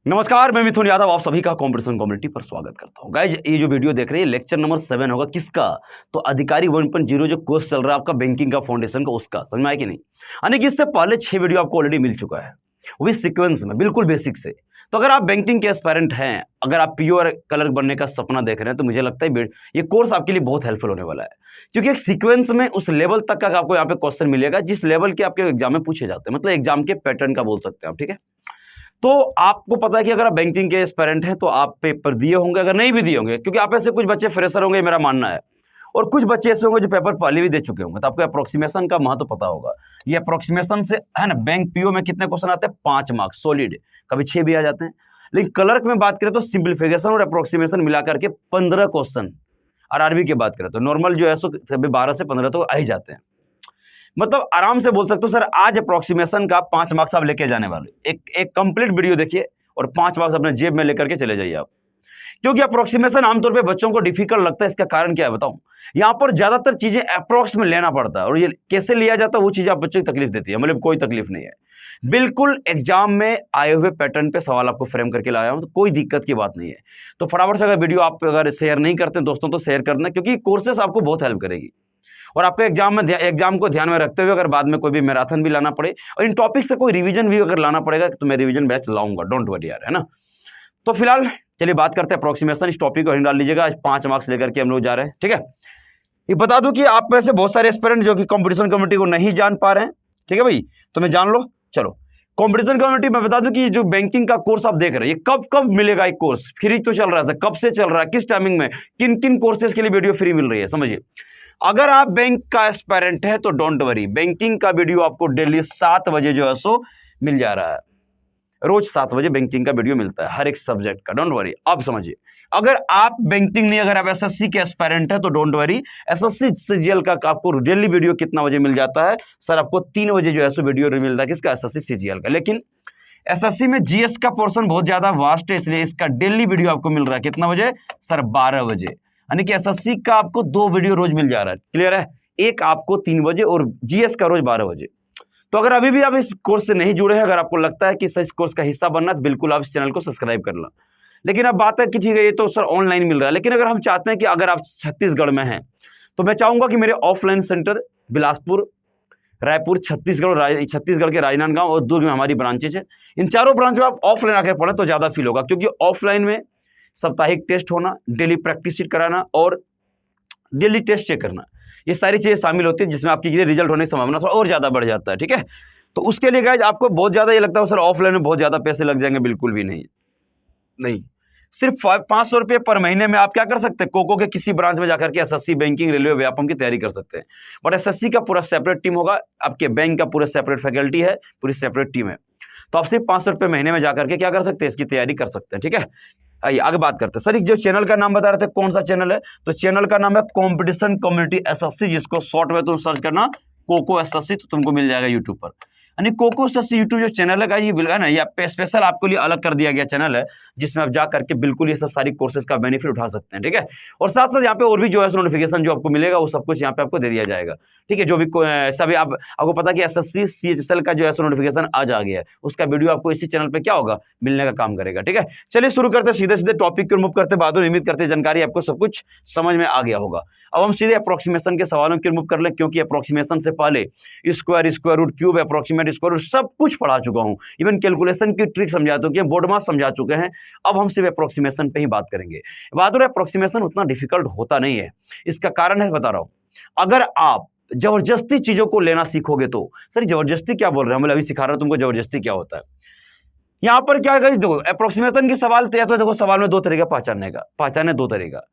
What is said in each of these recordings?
नमस्कार, मैं मिथुन यादव आप सभी का कॉम्पिटिशन कम्युनिटी पर स्वागत करता हूं। गाइज, ये जो वीडियो देख रहे हैं लेक्चर नंबर 7 होगा किसका? तो अधिकारी 1.0 जो कोर्स चल रहा है आपका बैंकिंग का फाउंडेशन का, उसका समझ में आया कि नहीं? यानी कि इससे पहले 6 वीडियो आपको ऑलरेडी मिल चुका है, वो भी सीक्वेंस में, बिल्कुल बेसिक से। तो अगर आप बैंकिंग के एस्पायरेंट हैं, अगर आप पीओ और क्लर्क बनने का सपना देख रहे हैं, तो मुझे लगता है ये कोर्स आपके लिए बहुत हेल्पफुल होने वाला है, क्योंकि एक सीक्वेंस में उस लेवल तक का आपको यहाँ पे क्वेश्चन मिलेगा जिस लेवल के आपके एग्जाम में पूछे जाते हैं, मतलब एग्जाम के पैटर्न का बोल सकते हैं आप, ठीक है? तो आपको पता है कि अगर आप बैंकिंग के एस्पायरेंट हैं तो आप पेपर दिए होंगे, अगर नहीं भी दिए होंगे, क्योंकि आप ऐसे कुछ बच्चे फ्रेशर होंगे, मेरा मानना है, और कुछ बच्चे ऐसे होंगे जो पेपर पहले भी दे चुके होंगे, तो आपको अप्रोक्सीमेशन का महत्व पता होगा। ये अप्रोक्सीमेशन से है ना, बैंक पीओ में कितने क्वेश्चन आते हैं? 5 मार्क्स सॉलिड, कभी 6 भी आ जाते हैं। लेकिन क्लर्क में बात करें तो सिंप्लीफिकेशन और अप्रोक्सीमेशन मिला करके 15 क्वेश्चन, और आरबी की बात करें तो नॉर्मल जो है सो 12 से 15 तो आ ही जाते हैं। मतलब आराम से बोल सकते हो सर, आज अप्रोक्सीमेशन का 5 मार्क्स आप लेके जाने वाले। एक कंप्लीट वीडियो देखिए और 5 मार्क्स अपने जेब में लेकर के चले जाइए आप, क्योंकि अप्रोक्सीमेशन आमतौर पे बच्चों को डिफिकल्ट लगता है। इसका कारण क्या है बताऊं? यहाँ पर ज्यादातर चीजें अप्रोक्स में लेना पड़ता है, और ये कैसे लिया जाता है वो चीजें आप बच्चों को तकलीफ देती है, मतलब कोई तकलीफ नहीं है। बिल्कुल एग्जाम में आए हुए पैटर्न पे सवाल आपको फ्रेम करके लाया हूं, तो कोई दिक्कत की बात नहीं है। तो फटाफट से अगर वीडियो आप अगर शेयर नहीं करते दोस्तों तो शेयर करना, क्योंकि कोर्सेस आपको बहुत हेल्प करेगी। और आपको एग्जाम को ध्यान में रखते हुए अगर बाद में कोई भी मैराथन भी लाना पड़े और इन टॉपिक से कोई रिवीजन भी अगर लाना पड़ेगा तो मैं रिवीजन बैच लाऊंगा, डोंट वरी यार, है ना। तो फिलहाल चलिए बात करते हैं अप्रोक्सीमेशन। इस टॉपिक को डाल लीजिएगा, आज 5 मार्क्स लेकर के हम लोग जा रहे हैं, ठीक है। ये बता दूं कि आप में से बहुत सारे एस्पिरेंट जो कि कंपटीशन कमेटी को नहीं जान पा रहे हैं, ठीक है भाई, तो मैं जान लो। चलो, कंपटीशन कमेटी में बता दूं कि जो बैंकिंग का कोर्स आप देख रहे हैं, ये कब कब मिलेगा? एक कोर्स फ्री तो चल रहा है, कब से चल रहा है, किस टाइमिंग में, किन किन कोर्सेज के लिए वीडियो फ्री मिल रही है, समझिए। अगर आप बैंक का एस्पायरेंट है तो डोंट वरी, बैंकिंग का वीडियो आपको डेली 7 बजे जो है सो मिल जा रहा है। रोज 7 बजे बैंकिंग का वीडियो मिलता है हर एक सब्जेक्ट का, डोंट वरी। आप समझिए, अगर आप बैंकिंग नहीं, अगर आप एसएससी के एस्पायरेंट है तो डोंट वरी, एसएससी सीजीएल का आपको डेली वीडियो कितना बजे मिल जाता है? सर आपको 3 बजे जो है सो वीडियो मिलता है, किसका? एसएससी सीजीएल का। लेकिन एसएससी में जीएस का पोर्शन बहुत ज्यादा वास्ट है, इसलिए इसका डेली वीडियो आपको मिल रहा है कितना बजे? सर 12 बजे। यानी कि एसएससी का आपको 2 वीडियो रोज मिल जा रहा है, क्लियर है? एक आपको 3 बजे और जीएस का रोज 12 बजे। तो अगर अभी भी आप इस कोर्स से नहीं जुड़े हैं, अगर आपको लगता है कि इस कोर्स का हिस्सा बनना है, तो बिल्कुल आप इस चैनल को सब्सक्राइब कर लो। लेकिन अब बात है कि ठीक है ये तो सर ऑनलाइन मिल रहा है, लेकिन अगर हम चाहते हैं कि अगर आप छत्तीसगढ़ में हैं तो मैं चाहूंगा कि मेरे ऑफलाइन सेंटर बिलासपुर, रायपुर, छत्तीसगढ़ के राजनांदगांव और दुर्ग में हमारी ब्रांचेज है। इन चारों ब्रांच में आप ऑफलाइन आकर पढ़ें तो ज्यादा फील होगा, क्योंकि ऑफलाइन में साप्ताहिक टेस्ट होना, डेली प्रैक्टिस शीट कराना और डेली टेस्ट चेक करना, ये सारी चीजें शामिल होती है, जिसमें आपकी रिजल्ट होने की संभावना थोड़ा और ज्यादा बढ़ जाता है, ठीक है। तो उसके लिए गाइस आपको बहुत ज्यादा ये लगता है सर ऑफलाइन में बहुत ज्यादा पैसे लग जाएंगे, बिल्कुल भी नहीं, नहीं। सिर्फ 500 रुपये पर महीने में आप क्या कर सकते हैं? कोको के किसी ब्रांच में जाकर के एसएससी, बैंकिंग, रेलवे, व्यापम की तैयारी कर सकते हैं। बट एसएससी का पूरा सेपरेट टीम होगा, आपके बैंक का पूरा सेपरेट फैकल्टी है, पूरी सेपरेट टीम है। तो आप सिर्फ 500 रुपये महीने में जाकर के क्या कर सकते हैं? इसकी तैयारी कर सकते हैं, ठीक है। आइए आगे बात करते हैं। सर जो चैनल का नाम बता रहे थे, कौन सा चैनल है? तो चैनल का नाम है कॉम्पिटिशन कम्युनिटी एसएससी, जिसको शॉर्ट में तुम सर्च करना कोको एसएससी, तो तुमको मिल जाएगा यूट्यूब पर। यानी कोको एसएससी यूट्यूब जो चैनल है ये बिल्कुल ना, ये स्पेशल आपके लिए अलग कर दिया गया चैनल है, जिसमें आप जा करके बिल्कुल ये सब सारी कोर्सेज का बेनिफिट उठा सकते हैं, ठीक है। और साथ साथ यहाँ पे और भी जो है नोटिफिकेशन जो आपको मिलेगा वो सब कुछ यहाँ पे आपको दे दिया जाएगा, ठीक है। जो भी सभी आपको पता कि एसएससी सीएचएसएल का जो है नोटिफिकेशन आज आ गया है, उसका वीडियो आपको इसी चैनल पे क्या होगा? मिलने का काम करेगा, ठीक है। चलिए शुरू करते सीधे सीधे टॉपिक को रिमूव करते बाद उम्मीद करते जानकारी आपको सब कुछ समझ में आ गया होगा। अब हम सीधे अप्रोक्सीमेशन के सवालों को रिमूव कर लें, क्योंकि अप्रोक्सीमेशन से पहले square, square root, cube, approximate square root सब कुछ पढ़ा चुका हूं, इवन कैलकुलेशन की ट्रिक समझा चुके हैं, बोर्ड मास समझा चुके हैं। अब हम सिर्फ अप्रोक्सीमेशन पे ही बात करेंगे। बात हो रहा है अप्रोक्सीमेशन उतना डिफिकल्ट होता नहीं है, इसका कारण है बता रहा हूं। अगर आप जबरदस्ती चीजों को लेना सीखोगे तो, सर जबरदस्ती क्या बोल रहे हैं? मतलब अभी सिखा रहा हूं तुमको जबरदस्ती क्या होता है। यहां पर क्या है, देखो अप्रोक्सीमेशन की सवाल तो देखो सवाल में 2 तरीका पहचानने का, पहचाने 2 तरीका।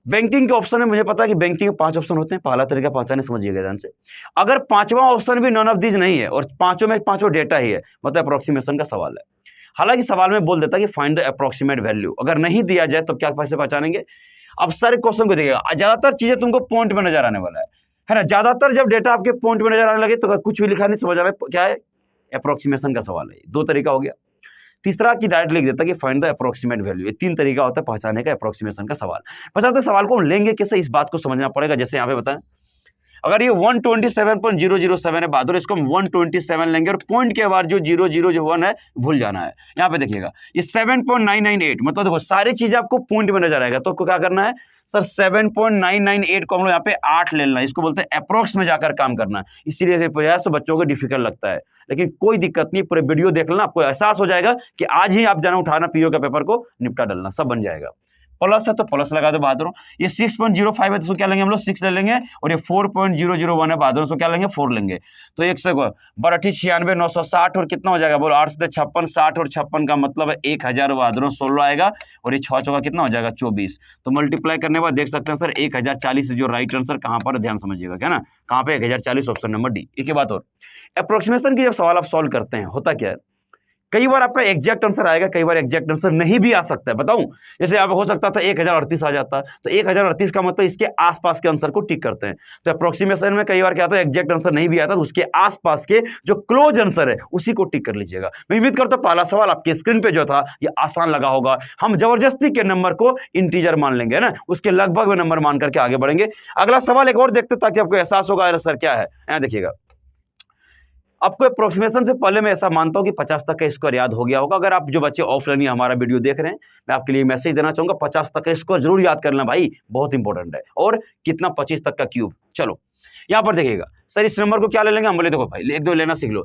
बैंकिंग के ऑप्शन में मुझे पता है कि बैंकिंग में 5 ऑप्शन होते हैं, पहला तरीका पहचाने, समझिएगा ध्यान से। अगर 5वां ऑप्शन भी नॉन ऑफ दीज नहीं है और पांचों में पांचों डेटा ही है, मतलब अप्रोक्सीमेशन का सवाल है। हालांकि सवाल में बोल देता है कि फाइंड द अप्रोक्सीमेट वैल्यू, अगर नहीं दिया जाए तो क्या कैसे पहचानेंगे? अब सारे क्वेश्चन को देखिएगा, ज्यादातर चीजें तुमको पॉइंट में नजर आने वाला है ना। ज्यादातर जब डेटा आपके पॉइंट में नजर आने लगे तो कुछ भी लिखा नहीं, समझ आ रहा है क्या है? अप्रोक्सीमेशन का सवाल है। 2 तरीका हो गया। तीसरा की डायरेक्ट लिख देता कि फाइंड द अप्रोक्सीमेट वैल्यू। ये 3 तरीका होता है पहचाने का अप्रोक्सीमेशन का सवाल। पहचानते सवाल को हम लेंगे कैसे, इस बात को समझना पड़ेगा। जैसे यहाँ पे बताएं, अगर ये 127.007 है बहादुर, इसको हम 127 लेंगे और पॉइंट के बाद जो 0.001 है भूल जाना है। यहाँ पे देखिएगा ये 7.998, मतलब देखो सारी चीजें आपको पॉइंट में नजर आएगा, तो क्या करना है सर 7.998 को हम लोग यहाँ पे 8 ले लेना है, इसको बोलते हैं अप्रोक्स में जाकर काम करना है। इसीलिए प्रयास बच्चों को डिफिकल्ट लगता है, लेकिन कोई दिक्कत नहीं, पूरे वीडियो देख लेना, आपको एहसास हो जाएगा कि आज ही आप जाना उठाना पीओ का पेपर को निपटा डालना, सब बन जाएगा। प्लस है तो प्लस लगा दो बहादुर, ये 6.05 है तो क्या लेंगे हम लोग 6 ले लेंगे, और ये 4.001 है बहादुर, तो क्या लेंगे 4 लेंगे। तो 1 से 12 96 960 और कितना हो जाएगा बोलो 8 से 56, 60 और 56 का मतलब है 1000 बहादुर 16 आएगा, और ये 6 चौका कितना हो जाएगा 24। तो मल्टीप्लाई करने के बाद देख सकते हैं सर 1040 जो राइट आंसर कहाँ पर, ध्यान समझिएगा क्या ना, कहाँ पे 1040 ऑप्शन नंबर डी। एक ही बात और, अप्रोक्सीमेशन की जब सवाल आप सॉल्व करते हैं होता क्या है, कई बार आपका एग्जैक्ट आंसर आएगा, कई बार एग्जैक्ट आंसर नहीं भी आ सकता है। बताऊं, जैसे आप हो सकता था 1038 आ जाता, तो 1038 का मतलब इसके आसपास के आंसर को टिक करते हैं। तो अप्रोक्सीमेशन में कई बार क्या होता है एग्जैक्ट आंसर नहीं भी आता, तो उसके आसपास के जो क्लोज आंसर है उसी को टिक कर लीजिएगा। मैं उम्मीद करता हूं पहला सवाल आपके स्क्रीन पे जो था ये आसान लगा होगा। हम जबरदस्ती के नंबर को इंटीजर मान लेंगे ना, उसके लगभग में नंबर मान करके आगे बढ़ेंगे। अगला सवाल एक और देखते ताकि आपको एहसास होगा सर क्या है। यहाँ देखिएगा, आपको अप्रोक्सीमेशन से पहले मैं ऐसा मानता हूं कि 50 तक का स्कोर याद हो गया होगा। अगर आप जो बच्चे ऑफलाइन ही हमारा वीडियो देख रहे हैं, मैं आपके लिए मैसेज देना चाहूंगा, 50 तक का स्कोर जरूर याद करना भाई, बहुत इंपॉर्टेंट है। और कितना 25 तक का क्यूब। चलो यहां पर देखिएगा सर, इस नंबर को क्या ले लेंगे, हम बोले देखो भाई 1-2 लेना सीख लो,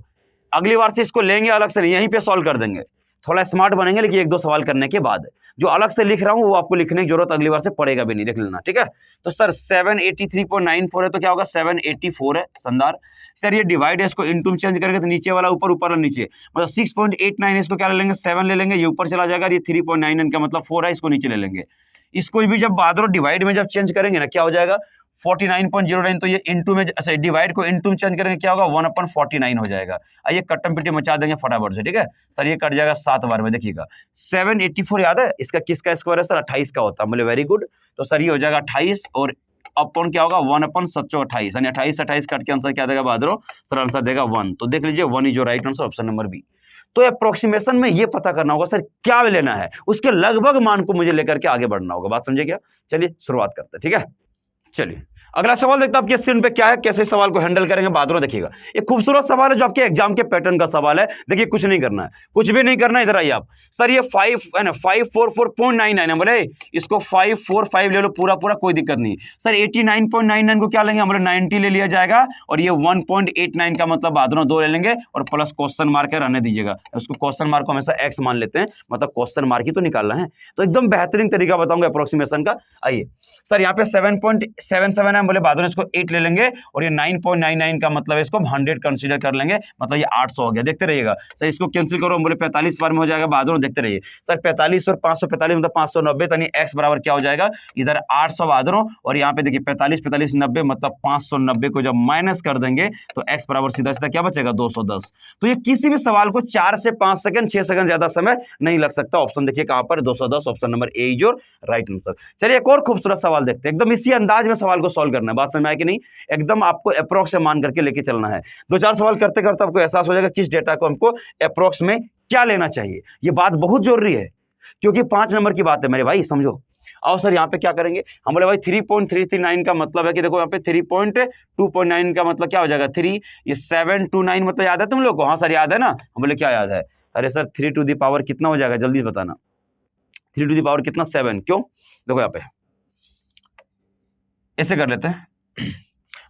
अगली बार से इसको लेंगे अलग से, यहीं पे सॉल्व कर देंगे, थोड़ा स्मार्ट बनेंगे, लेकिन 1-2 सवाल करने के बाद जो अलग से लिख रहा हूं वो आपको लिखने की जरूरत अगली बार से पड़ेगा भी नहीं, देख लेना ठीक है। तो सर 783.94 है, तो क्या होगा 784 है शानदार। सर ये डिवाइड है, इसको इनटू में चेंज करेंगे तो नीचे वाला ऊपर, ऊपर और नीचे, मतलब 6.89 इसको क्या ले लेंगे 7 ले लेंगे, ये ऊपर चला जाएगा, ये 3.99 का मतलब 4 है, इसको नीचे ले लेंगे। इसको भी जब बहादुर डिवाइड में जब चेंज करेंगे ना क्या हो जाएगा 49.09, तो ये इनटू में, अच्छा डिवाइड को इनटू में चेंज करेंगे क्या होगा 1/49 हो जाएगा। आइए कट्टम पिट्टी मचा देंगे फटाफट से, ठीक है सर, ये कट जाएगा 7 बार में। देखिएगा 784 याद है, इसका किसका स्क्वायर है सर 28 का होता है, बोले वेरी गुड। तो सर ये हो जाएगा 28 और अपॉन क्या होगा 1/728, यानी 28 कट के आंसर क्या देगा बहादुर सर, आंसर देगा 1। तो देख लीजिए 1 इज जो right answer, option number B. तो अप्रोक्सीमेशन में ये पता करना होगा सर क्या लेना है, उसके लगभग मान को मुझे लेकर के आगे बढ़ना होगा, बात समझे क्या। चलिए शुरुआत करते हैं, ठीक है। चलिए अगला सवाल देखते हैं आपके स्क्रीन पे क्या है, कैसे सवाल को हैंडल करेंगे बहादुर। देखिएगा एक खूबसूरत सवाल है जो आपके एग्जाम के पैटर्न का सवाल है। देखिए कुछ नहीं करना है, कुछ भी नहीं करना है, इधर आइए आप। सर ये 5 है ना 544.99 है, बोले इसको 545 ले लो पूरा पूरा, कोई दिक्कत नहीं। सर 89.99 को क्या लेंगे हम लोग 90 ले लिया जाएगा, और ये 1.89 का मतलब बहादुर 2 ले लेंगे, और प्लस क्वेश्चन मार्क है रहने दीजिएगा, उसको क्वेश्चन मार्क को हमेशा एक्स मान लेते हैं, मतलब क्वेश्चन मार्क ही तो निकालना है। तो एकदम बेहतरीन तरीका बताऊंगा अप्रोक्सीमेशन का। आइए सर यहाँ पे 7.77 है, बोले बहादुर इसको 8 ले लेंगे, और ये 9.99 का मतलब इसको हम 100 कंसीडर कर लेंगे, मतलब ये 800 हो गया। देखते रहिएगा सर, इसको कैंसिल करो, बोले 45 बार में हो जाएगा बहादुर, देखते रहिए सर 45 और 545 मतलब 590, यानी एक्स बराबर क्या हो जाएगा इधर 800 बहादुर, और यहाँ पे देखिए 45 45 90 मतलब 590 को जब माइनस कर देंगे तो एक्स बराबर सीधा सीधा क्या बचेगा 210। तो ये किसी भी सवाल को 4 से 5 सेकंड 6 सेकंड ज्यादा समय नहीं लग सकता। ऑप्शन देखिए कहां पर 210, option number A is your right answer. चलिए एक और खूबसूरत सवाल देखते हैं, एकदम इसी अंदाज में सवाल को सॉल्व करना है, बात समझ में आए कि नहीं, एकदम आपको अप्रोक्स से मान करके लेके चलना है। 2-4 सवाल करते करते आपको एहसास हो जाएगा किस डेटा को हमको अप्रोक्स में क्या लेना चाहिए। ये बात बहुत जरूरी है क्योंकि 5 नंबर की बात है मेरे भाई, समझो। और सर यहाँ पे क्या करेंगे, हम बोले भाई 3.339 का मतलब है कि देखो यहाँ पे 3.2.9 का मतलब क्या हो जाएगा 3, ये 729 मतलब याद है तुम लोग को। हाँ सर याद है ना, हम बोले क्या याद है, अरे सर 3 टू द पावर कितना हो जाएगा जल्दी बताना, 3 टू द पावर कितना 7, क्यों देखो यहाँ पे ऐसे कर लेते हैं,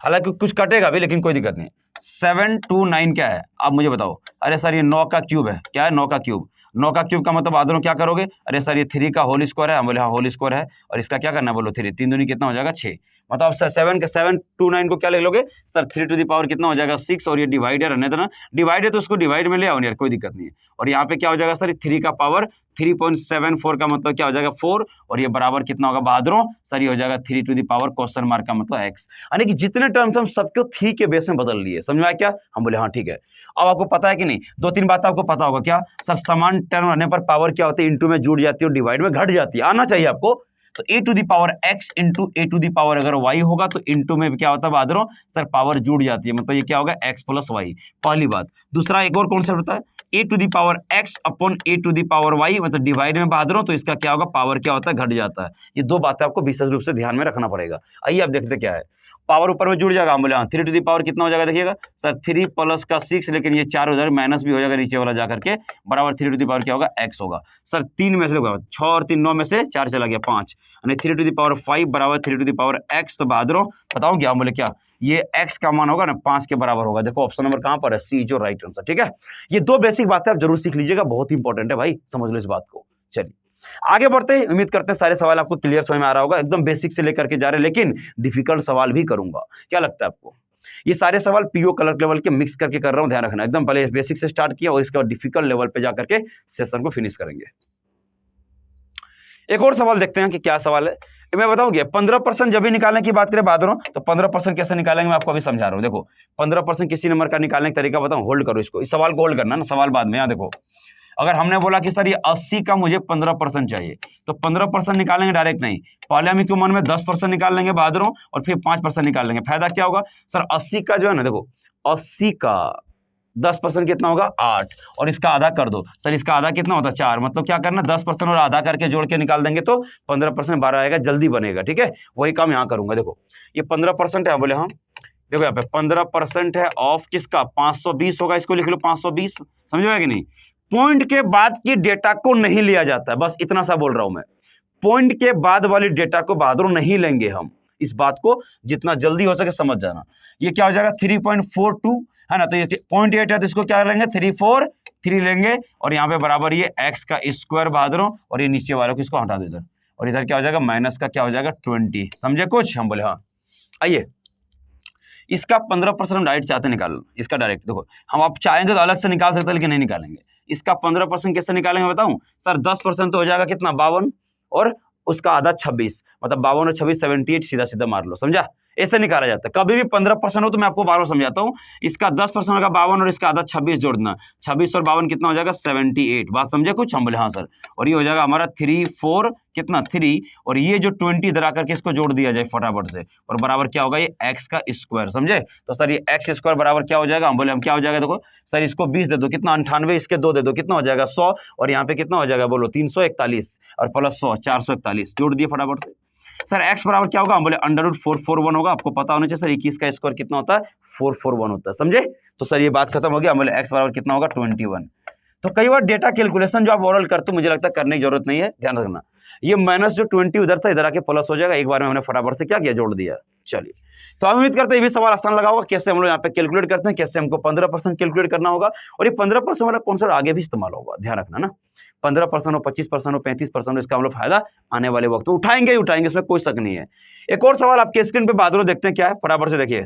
हालांकि कुछ कटेगा भी लेकिन कोई दिक्कत नहीं। 729 क्या है आप मुझे बताओ। अरे सर ये 9 का क्यूब है, क्या है 9 का क्यूब, 9 का क्यूब का मतलब आदरों क्या करोगे, अरे सर ये 3 का होल स्क्वायर है, हम बोले हाँ होल स्क्वायर है, और इसका क्या करना है बोलो 3, 3 दूनी कितना हो जाएगा 6, मतलब सर 729 को क्या ले लोगे सर 3 टू द पावर कितना हो जाएगा 6, और ये डिवाइडर है ना, डिवाइड है तो उसको डिवाइड में ले आओ यार, कोई दिक्कत नहीं है। और यहाँ पे क्या हो जाएगा सर 3 का पावर 3.74 का मतलब क्या हो जाएगा 4, और ये बराबर कितना होगा बहादुरों सर ये हो जाएगा 3 to the power question mark का मतलब x, यानी कि जितने टर्म्स हम सबको 3 के बेस में बदल लिए, समझ में आया क्या। हम बोले हाँ ठीक है। अब आपको पता है कि नहीं, 2-3 बात आपको पता होगा क्या सर, समान टर्म रहने पर पावर क्या होती है इंटू में जुड़ जाती है और डिवाइड में घट जाती है, आना चाहिए आपको। तो a to the power x into a to the power अगर y होगा तो इंटू में क्या होता है बहादुरों सर पावर जुड़ जाती है, मतलब ये क्या होगा x प्लस y, पहली बात। दूसरा एक और कॉन्सेप्ट होता है a to the power x upon a to the power y, मतलब डिवाइड में बहादुरों तो इसका क्या होगा पावर क्या होता है घट जाता है। ये 2 बातें आपको विशेष रूप से ध्यान में रखना पड़ेगा। आइए आप देखते क्या है, पावर ऊपर में जुड़ जाएगा, हम बोले हाँ 3 टू दी पावर कितना हो जाएगा देखिएगा सर 3 प्लस का 6, लेकिन ये 4 उधर माइनस भी हो जाएगा नीचे वाला जाकर के, बराबर 3 टू दी पावर क्या होगा x होगा सर। 3 में से देखो 6 और 3 9 में से 4 चला गया 5, यानी 3 टू दी पावर 5 बराबर 3 टू दी पावर x। तो बहादुरों बताऊँ क्या, हम बोले क्या ये x का मान होगा ना 5 के बराबर होगा। देखो ऑप्शन नंबर कहाँ पर है, सी जो राइट आंसर। ठीक है, ये 2 बेसिक बातें आप जरूर सीख लीजिएगा, बहुत इंपॉर्टेंट है भाई, समझ लो इस बात को। चलिए आगे बढ़ते हैं, उम्मीद करते हैं सारे सवाल आपको क्लियर समझ में आ रहा होगा, एकदम बेसिक से लेकर के जा रहे हैं, लेकिन डिफिकल्ट सवाल भी करूंगा। क्या लगता है आपको? ये सारे सवाल पीओ कलर लेवल के मिक्स करके कर रहा हूं, ध्यान रखना। एकदम पहले बेसिक से स्टार्ट किया और इसके बाद डिफिकल्ट लेवल पे जाकर के सेशन को फिनिश करेंगे। एक और सवाल देखते हैं कि क्या सवाल है। मैं बताऊंगी 15% जब भी निकालने की बात करें बहादुरों, तो 15% कैसे निकालेंगे मैं आपको अभी समझा रहा हूं। देखो 15% किसी नंबर का निकालने का तरीका बताऊं, होल्ड करो इसको, इस सवाल को होल्ड करना ना, सवाल बाद में। यहाँ देखो अगर हमने बोला कि सर ये 80 का मुझे 15% चाहिए, तो 15% निकालेंगे डायरेक्ट नहीं, पहले हम इसके मन में 10% निकाल लेंगे बहादुरों, और फिर 5% निकाल लेंगे। फायदा क्या होगा सर, 80 का जो है ना, देखो 80 का 10% कितना होगा 8, और इसका आधा कर दो सर, इसका आधा कितना होता है 4, मतलब क्या करना 10% और आधा करके जोड़ के निकाल देंगे तो 15% 12 आएगा, जल्दी बनेगा। ठीक है, वही काम यहाँ करूंगा। देखो ये 15% है, बोले हाँ देखो यहाँ पे 15% है ऑफ किसका 520 होगा, इसको लिख लो 520, समझोगे कि नहीं। पॉइंट के बाद की डेटा को नहीं लिया जाता है, बस इतना सा बोल रहा हूं मैं, पॉइंट के बाद वाली डेटा को बहादुर नहीं लेंगे हम, इस बात को जितना जल्दी हो सके समझ जाना। ये क्या हो जाएगा 3.42 है ना, तो ये 0.8 है, तो इसको क्या लेंगे 343 लेंगे, और यहाँ पे बराबर ये x का स्क्वायर बहादुरों, और ये नीचे वालों को इसको हटा दो इधर, और इधर क्या हो जाएगा माइनस का क्या हो जाएगा 20। समझे कुछ? हम बोले हाँ। आइए इसका 15% हम डायरेक्ट चाहते निकालना, इसका डायरेक्ट देखो हम आप चाहेंगे तो अलग से निकाल सकते हैं, लेकिन नहीं निकालेंगे। इसका 15% कैसे निकालेंगे बताऊं सर, 10% तो हो जाएगा कितना 52, और उसका आधा 26, मतलब 52 और 26 78, सीधा सीधा मार लो, समझा? ऐसे निकाला जाता है। कभी भी 15% हो तो मैं आपको बार बार समझाता हूँ, इसका 10% होगा 52 और इसका आधा 26 जोड़ना, 26 और 52 कितना हो जाएगा 78। बात समझे कुछ? हम बोले हाँ सर, और ये हो जाएगा हमारा 3 4 कितना 3, और ये जो 20 इधर आकर के इसको जोड़ दिया जाए फटाफट से, और बराबर क्या होगा ये x का स्क्वायर। समझे? तो सर ये x स्क्वायर बराबर क्या हो जाएगा, हम बोले हम क्या हो जाएगा, देखो सर इसको 20 दे दो कितना 98, इसके 2 दे दो कितना हो जाएगा 100, और यहाँ पे कितना हो जाएगा बोलो 341, और प्लस 100 441, जोड़ दिए फटाफट से। सर x बराबर क्या होगा, हम बोले √441 होगा, आपको पता होना चाहिए सर 21 का स्क्वायर कितना होता है 441 होता है। समझे? तो सर ये बात खत्म हो गया, हम बोले x बराबर कितना होगा 21। तो कई बार डेटा कैलकुलेशन जो आप ओरल करते हो मुझे लगता है करने की जरूरत नहीं है, ध्यान रखना। ये माइनस जो 20 उधर था इधर आके प्लस हो जाएगा, एक बार में हमने फटाफट से क्या किया जोड़ दिया। चलिए तो हम उम्मीद करते हैं ये भी सवाल आसान लगा होगा, कैसे हम लोग यहाँ पे कैलकुलेट करते हैं, कैसे हमको 15% कैलकुलेट करना होगा, और ये 15% वाला कॉन्सेप्ट आगे भी इस्तेमाल होगा, ध्यान रखना ना। 15% हो 25% हो 35% हो, इसका हम लोग फायदा आने वाले वक्त उठाएंगे ही उठाएंगे, इसमें कोई शक नहीं है। एक और सवाल आपके स्क्रीन पे बहादुर देखते हैं क्या है, फटाफट से देखिए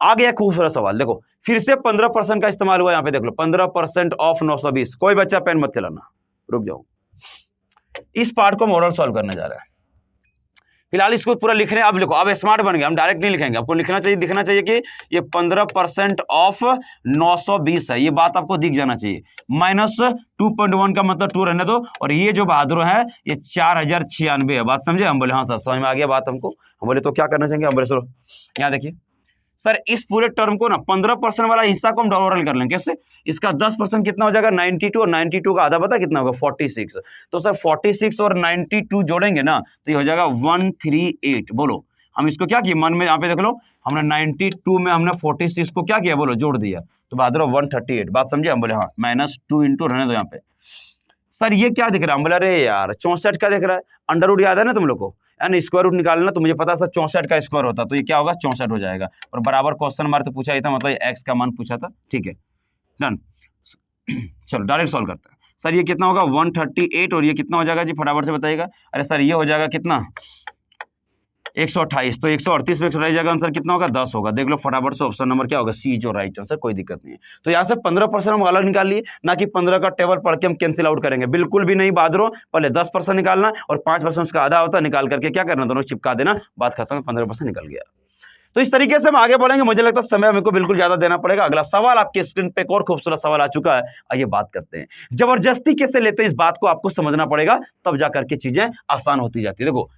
आ गया खूबसूरत सवाल। देखो फिर से 15% का इस्तेमाल हुआ, यहाँ पे देख लो 15% ऑफ 920। कोई बच्चा पेन मत चलाना, रुक जाओ, इस पार्ट को मॉडल सॉल्व करने जा रहा है। फिलहाल इसको पूरा लिख रहे हैं, अब लिखो, अब स्मार्ट बन गया, हम डायरेक्ट नहीं लिखेंगे, आपको लिखना चाहिए, दिखना चाहिए कि ये 15% ऑफ 920 है, ये बात आपको दिख जाना चाहिए। माइनस 2.1 का मतलब 2 रहने दो, और ये जो बहादुर है ये 4096 है। बात समझे? हम बोले हाँ सर समझ में आ गया बात हमको। हम बोले तो क्या करना चाहिए, हम बोले सुनो यहाँ देखिए सर, इस पूरे टर्म को ना 15% वाला हिस्सा को हम डबल कर लेंगे। कैसे? इसका 10% कितना हो जाएगा 92, और 92 का आधा पता कितना होगा 46। तो सर 46 और 92 जोड़ेंगे ना तो ये हो जाएगा 138। बोलो हम इसको क्या किए, मन में यहाँ पे देख लो, हमने 92 में हमने 46 को क्या किया बोलो जोड़ दिया, तो बहादुर 138। बात समझे? हम बोले हाँ -2 इंटू रहने दो यहाँ पे। सर ये क्या दिख रहा है, हम बोले अरे यार 64 का दिख रहा है, अंडर रूट याद है ना तुम लोग को, यानी स्क्वायर रूट निकालना, तो मुझे पता सर 64 का स्क्वायर होता, तो ये क्या होगा 64 हो जाएगा, और बराबर क्वेश्चन मार्क तो पूछा ही था, मतलब x का मान पूछा था। ठीक है डन, चलो डायरेक्ट सॉल्व करते हैं। सर ये कितना होगा 138, और ये कितना हो जाएगा जी फटाफट से बताइएगा। अरे सर ये हो जाएगा कितना 128, तो 138 में 128 जाएगा, आंसर कितना होगा 10 होगा। देख लो फटाफट से ऑप्शन नंबर क्या होगा सी जो राइट आंसर, कोई दिक्कत नहीं है। तो यहाँ से 15% हम अलग निकाल लिए, ना कि 15 का टेबल पढ़ के हम कैंसिल आउट करेंगे, बिल्कुल भी नहीं बहादुरों। पहले 10% निकालना, और 5% उसका आधा होता है, निकाल करके क्या करना दोनों चिपका देना, बात खत्म, 15% निकल गया। तो इस तरीके से हम आगे बढ़ेंगे, मुझे लगता है समय मेरे को बिल्कुल ज्यादा देना पड़ेगा। अगला सवाल आपके स्क्रीन पे एक और खूबसूरत सवाल आ चुका है, आइए बात करते हैं। जबरदस्ती कैसे लेते हैं इस बात को आपको समझना पड़ेगा, तब जाकर के चीजें आसान होती जाती है। देखो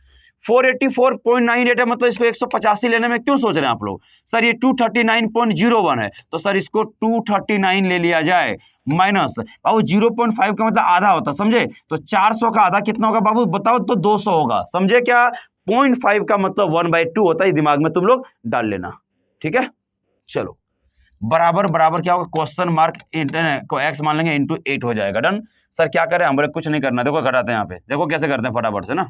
484.98 है, मतलब इसको 185 लेने में क्यों सोच रहे हैं आप लोग, सर ये 239.01 है, तो सर इसको 239 ले लिया जाए, माइनस बाबू 0.5 का मतलब आधा होता, समझे? तो 400 का आधा कितना होगा बाबू बताओ, तो 200 होगा, समझे क्या? 0.5 का मतलब 1/2 होता है, दिमाग में तुम लोग डाल लेना, ठीक है। चलो बराबर बराबर क्या होगा, क्वेश्चन मार्क को x मान लेंगे इंटू 8 हो जाएगा। डन। सर क्या करें, हम बोले कुछ नहीं करना, देखो घटाते हैं यहाँ पे, देखो कैसे करते हैं फटाफट से ना,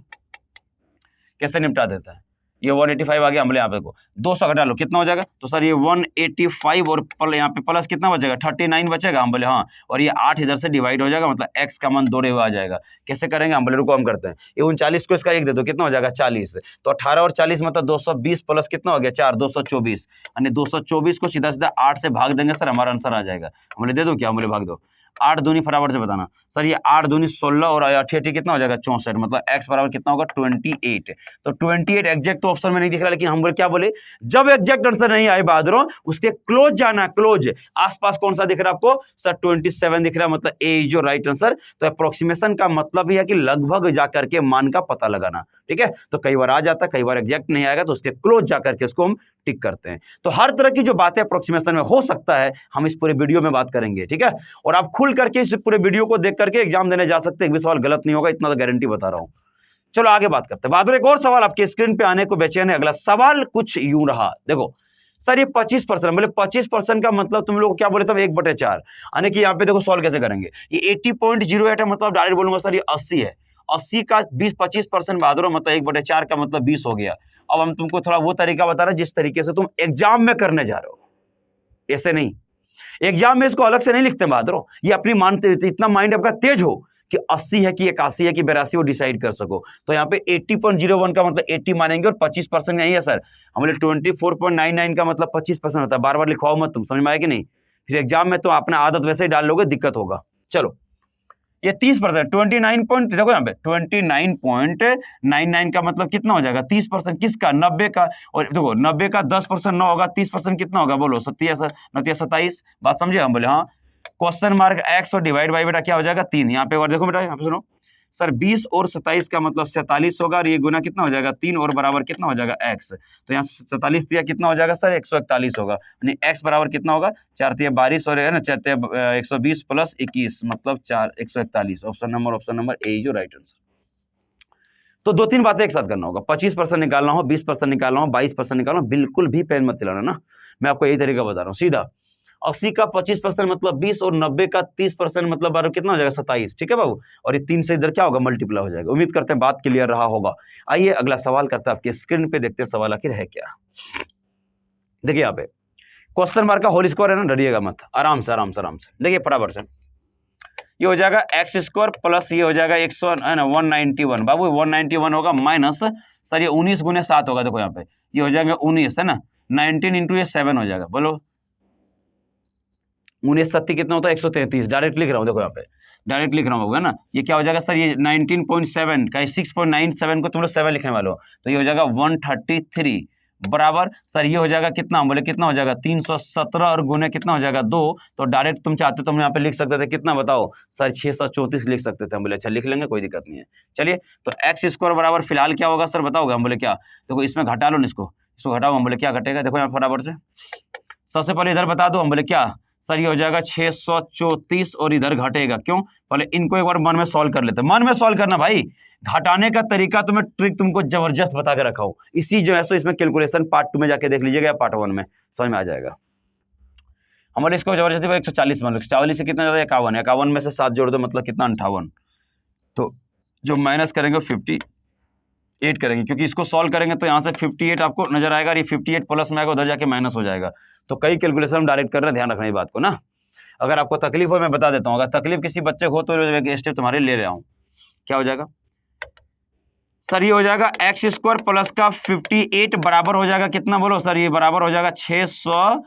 कैसे निपटा देता है। ये 185 आ गया, हम बोले यहाँ पे को 200 घटा लो, कितना हो जाएगा, तो सर ये 185 और यहाँ पे प्लस कितना बचेगा, 39 बचेगा। हम बोले हाँ, और ये 8 इधर से डिवाइड हो जाएगा, मतलब x का मान 2 हुआ आ जाएगा। कैसे करेंगे, हम बोले रुको हम करते हैं, ये 39 को इसका 1 दे दो, कितना हो जाएगा 40, तो 18 और 40 मतलब 220 प्लस कितना हो गया 4, 224, यानी 224 को सीधा सीधा 8 से भाग देंगे सर, हमारा आंसर आ जाएगा। हम बोले दे दो क्या, हम बोले भाग दो, 8 दूनी फटाफट से बताना सर, ये 8 दूनी 16 और 8 कितना हो जाएगा 64, मतलब x बराबर कितना होगा 28। तो 28 एग्जैक्ट तो ऑप्शन में नहीं दिख रहा, लेकिन हम बोले क्या बोले, जब एग्जैक्ट आंसर नहीं आए बहादुरों, उसके क्लोज जाना, क्लोज आसपास कौन सा दिख रहा है आपको सर, 27 दिख रहा है, मतलब ए जो राइट आंसर। तो अप्रोक्सीमेशन का मतलब ही है कि लगभग जाकर के मान का पता लगाना, ठीक है। तो कई बार आ जाता है, कई बार एग्जैक्ट नहीं आएगा, तो उसके क्लोज जाकर के इसको हम टिक करते हैं। तो हर तरह की जो बातें अप्रोक्सीमेशन में हो सकता है, हम इस पूरे वीडियो में बात करेंगे, ठीक है। और आप खुल करके इस पूरे वीडियो को देख करके एग्जाम देने जा सकते हैं, एक भी सवाल गलत नहीं होगा, इतना तो गारंटी बता रहा हूं। चलो आगे बात करते हैं। बहादुर एक और सवाल आपके स्क्रीन पे आने को बेचैन है। अगला सवाल कुछ यूं रहा, देखो सर ये 25%, बोले 25% का मतलब तुम लोग क्या बोले तब 1/4, यानी कि यहाँ पे देखो सॉल्व कैसे करेंगे, ये 80.08 है, मतलब डायरेक्ट बोलूंगा सर ये 80 है, 80 का 25% बहादुर, मतलब 1/4 का मतलब 20 हो गया। अब हम तुमको थोड़ा वो तरीका बता रहे हैं जिस तरीके से तुम एग्जाम में करने जा रहे हो, ऐसे नहीं। एग्जाम में इसको अलग से नहीं लिखते बहादुर, ये अपनी मानते, इतना माइंड आपका तेज हो कि 80 है कि 81 है कि 82 वो डिसाइड कर सको। तो यहाँ पे 80.01 का मतलब 80 मानेंगे, और 25% नहीं है सर, हम बोले 24.99 का मतलब 25% होता है। बार बार लिखवाओ मत, तुम समझ में आए कि नहीं, फिर एग्जाम में तो अपना आदत वैसे ही डाल लोगे, दिक्कत होगा। चलो ये 30%, 29 पॉइंट, देखो यहाँ पे 29.99 का मतलब कितना हो जाएगा 30%, किसका 90 का, और देखो 90 का 10% 9 होगा, 30% कितना होगा बोलो 27, बात समझे। हम बोले हाँ, क्वेश्चन मार्क x और डिवाइड बाई बेटा क्या हो जाएगा 3, यहाँ पे और देखो बेटा, यहाँ पे सुनो सर, 20 और 27 का मतलब 47 होगा, और ये गुना कितना हो जाएगा 3 और बराबर कितना हो जाएगा x, तो यहाँ 47 दिया कितना हो जाएगा सर 141 होगा, यानी x बराबर कितना होगा 4 × 22 और है ना 4 × 120 + 21 मतलब 141। ऑप्शन नंबर ए जो राइट आंसर। तो 2-3 बातें एक साथ करना होगा, 25% निकालना हो, 20% निकालना हो, 22% निकालना हो, बिल्कुल भी पेन मत चलाना ना, मैं आपको यही तरीका बता रहा हूँ सीधा। 80 का 25% मतलब 20 और 90 का 30% मतलब बारह कितना हो जाएगा 27, ठीक है बाबू, और ये 3 से इधर क्या होगा मल्टीप्लाई हो जाएगा। उम्मीद करते हैं बात क्लियर रहा होगा। आइए अगला सवाल करते हैं, आपके स्क्रीन पे देखते हैं सवाल आखिर है क्या। देखिए यहाँ पे क्वेश्चन मार्क का होल स्क्वायर है ना, डरिएगा मत, आराम से देखिए फटाफट से, ये हो जाएगा x² प्लस ये हो जाएगा 191 बाबू 191 होगा, माइनस सर ये 19 × 7 होगा, देखो यहाँ पे ये हो जाएगा 19 है ना, 19 × ये 7 हो जाएगा, बोलो 19 7 कितना होता है 133, डायरेक्ट लिख रहा हूँ, देखो यहाँ पे डायरेक्ट लिख रहा हूँ है ना, ये क्या हो जाएगा सर, ये 19.7 का 6.97 को तुम लोग 7 लिखने वाले हो, तो ये हो जाएगा 133 बराबर सर ये हो जाएगा कितना, बोले कितना हो जाएगा 317 और गुने कितना हो जाएगा 2, तो डायरेक्ट तुम चाहते तो हम यहाँ पे लिख सकते थे कितना बताओ सर 634 लिख सकते थे। हम बोले अच्छा लिख लेंगे, कोई दिक्कत नहीं है। चलिए तो x² बराबर फिलहाल क्या होगा सर बताओगे, हम बोले क्या, देखो इसमें घटा लो, इसको घटाओ, हम बोले क्या घटेगा, देखो यहाँ फटाफट से सबसे पहले इधर बता दो, हम बोले क्या सर ये हो जाएगा 634 और इधर घटेगा, क्यों, पहले इनको एक बार मन में सॉल्व कर लेते हैं। मन में सॉल्व करना भाई, घटाने का तरीका तो मैं ट्रिक तुमको जबरदस्त बता के रखा हूं, इसी जो है सो इसमें कैलकुलेशन पार्ट 2 में जाके देख लीजिएगा या पार्ट 1 में समझ में आ जाएगा। हमारे इसको जबरदस्ती 140 मान लो, 40 से कितना ज्यादा 51, 51 में से 7 जोड़ दो मतलब कितना 58, तो जो माइनस करेंगे 58 करेंगे, क्योंकि इसको सॉल्व करेंगे तो यहाँ से 58 आपको नजर आएगा, ये 58 प्लस में आएगा, उधर जाके माइनस हो जाएगा। तो कई कैलकुलेशन हम डायरेक्ट कर रहे हैं, ध्यान रखना ये बात को ना। अगर आपको तकलीफ हो मैं बता देता हूँ, अगर तकलीफ किसी बच्चे को हो तो एक स्टेप तुम्हारे ले रहा हूँ। क्या हो जाएगा सर, ये हो जाएगा x² प्लस का 58 बराबर हो जाएगा कितना बोलो सर, ये बराबर हो जाएगा 600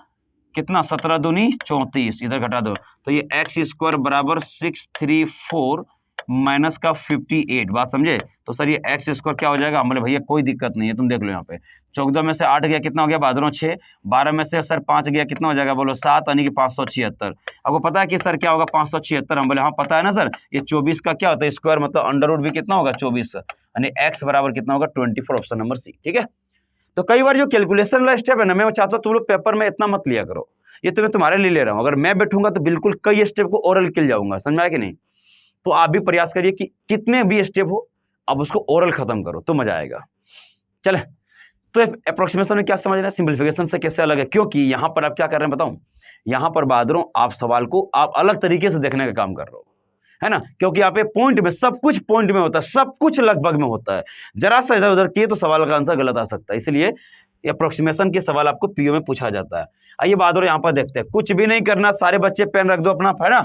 कितना 17 दूनी 34, इधर घटा दो, तो ये x² बराबर 634 माइनस का 58, बात समझे। तो सर ये x² क्या हो जाएगा, हम बोले भैया कोई दिक्कत नहीं है, तुम देख लो यहाँ पे 14 में से 8 गया कितना हो गया बहादुरों 6, 12 में से सर 5 गया कितना हो जाएगा बोलो 7, यानी कि 576। आपको पता है कि सर क्या होगा 576, हम बोले हाँ पता है ना सर, ये 24 का क्या होता है स्क्वायर, मतलब अंडर रूट भी कितना होगा 24, यानी x बराबर कितना होगा 24, ऑप्शन नंबर सी, ठीक है। तो कई बार जो कैलकुलेशन वाला स्टेप है ना, मैं चाहता हूँ तुम लोग पेपर में इतना मत लिया करो, ये तो मैं तुम्हारे लिए ले रहा हूँ, अगर मैं बैठूंगा तो बिल्कुल कई स्टेप को ओरल किल जाऊंगा, समझ में आया कि नहीं। तो आप भी प्रयास करिए कि कितने भी स्टेप हो अब उसको ओरल खत्म करो तो मजा आएगा। चले, तो अप्रोक्सीमेशन में क्या समझ रहे हैं, सिंपलीफिकेशन से कैसे अलग है, क्योंकि यहां पर आप क्या कर रहे हैं बताऊं, यहां पर बहादुरों आप सवाल को आप अलग तरीके से देखने का काम कर रहे हो, है ना, क्योंकि यहाँ पे पॉइंट में सब कुछ पॉइंट में होता है, सब कुछ लगभग में होता है, जरा सा इधर उधर किए तो सवाल का आंसर गलत आ सकता है, इसलिए अप्रोक्सीमेशन के सवाल आपको पीओ में पूछा जाता है। आइए बहादुर यहाँ पर देखते हैं, कुछ भी नहीं करना, सारे बच्चे पेन रख दो अपना, है ना।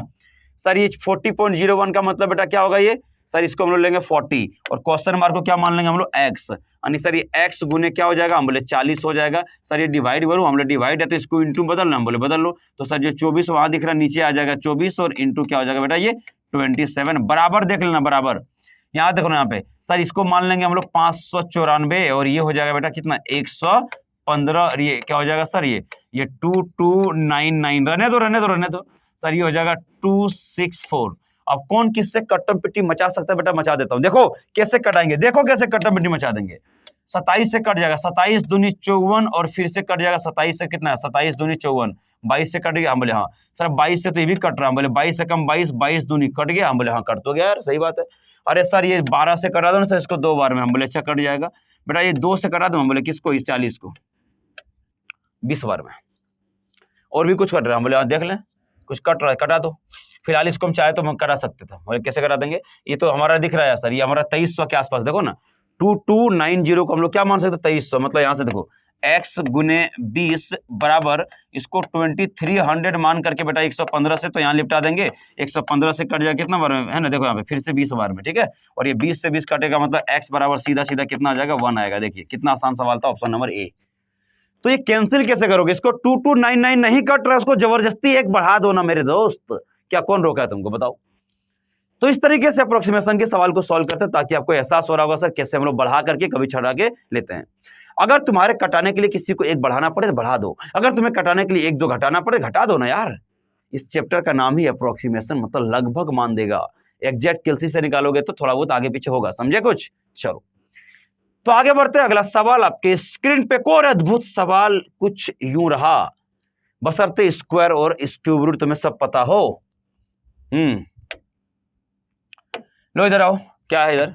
सर ये 40.01 का मतलब बेटा क्या होगा, ये सर इसको हम लोग लेंगे 40 और क्वेश्चन मार्क को क्या मान लेंगे हम लोग x, यानी सर ये x गुने क्या हो जाएगा, हम बोले 40 हो जाएगा। सर ये डिवाइड करूँ, हम लोग डिवाइड है तो इसको इंटू बदलना, हम बोले बदल लो, तो सर जो 24 वहां दिख रहा है नीचे आ जाएगा 24 और इंटू क्या हो जाएगा बेटा ये 27, बराबर देख लेना बराबर। यहाँ देखो ना, यहाँ पे सर इसको मान लेंगे हम लोग 594 और ये हो जाएगा बेटा कितना 115, और ये क्या हो जाएगा सर ये 2299, रहने दो सर, ये हो जाएगा 264। अब कौन किससे कट्टम पिट्टी मचा सकता है बेटा, मचा देता हूं, देखो कैसे कटाएंगे, देखो कैसे कट्टम पिट्टी मचा देंगे। 27 से कट जाएगा, 27 दूनी 54 और फिर से कट जाएगा 27 से कितना है, 27 दूनी 54, 22 से कट गया, हम बोले हाँ सर 22 से तो ये भी कट रहा है, हम बोले 22 से कम 22, 22 दूनी कट गया, हम बोले हाँ कट तो गया यार, सही बात है। अरे सर ये 12 से कटा दो ना सर इसको 2 बार में, हम बोले अच्छा कट जाएगा बेटा, ये 2 से कटा दो, हम बोले किसको, इस 40 को 20 बार में, और भी कुछ कट रहा है, हम बोले हाँ देख लें कुछ कट रहा है कटा दो, फिलहाल इसको हम चाहे तो हम करा सकते थे, बोले कैसे करा देंगे, ये तो हमारा दिख रहा है सर, ये हमारा 2300 के आसपास, देखो ना 2290 को हम लोग क्या मान सकते 2300, मतलब यहाँ से देखो x गुने 20 बराबर इसको 2300 मान करके बेटा 115 से तो यहाँ लिपटा देंगे, 115 से कट जाएगा कितना बार में, है ना, देखो यहाँ पे फिर से 20 बार में, ठीक है, और ये 20 से 20 कटेगा मतलब x बराबर सीधा सीधा कितना आ जाएगा 1 आएगा। देखिए कितना आसान सवाल था, ऑप्शन नंबर ए। तो ये कैंसिल कैसे करोगे, इसको 2299 नहीं कट रहा है, उसको जबरदस्ती एक बढ़ा दो ना मेरे दोस्त, क्या कौन रोका है तुमको बताओ। तो इस तरीके से अप्रोक्सीमेशन के सवाल को सॉल्व करते हैं ताकि आपको एहसास हो रहा होगा सर कैसे हम लोग बढ़ा करके कभी छड़ा के लेते हैं। अगर तुम्हारे कटाने के लिए किसी को एक बढ़ाना पड़े तो बढ़ा दो, अगर तुम्हें कटाने के लिए एक दो घटाना पड़े घटा दो ना यार। इस चैप्टर का नाम ही अप्रोक्सीमेशन, मतलब लगभग मान देगा, एग्जैक्ट कैलसी से निकालोगे तो थोड़ा बहुत आगे पीछे होगा, समझे कुछ। चलो तो आगे बढ़ते हैं, अगला सवाल आपके स्क्रीन पे। और अद्भुत सवाल कुछ यूं रहा, बशर्ते स्क्वायर और क्यूब रूट तुम्हें सब पता हो। लो इधर आओ, क्या है इधर,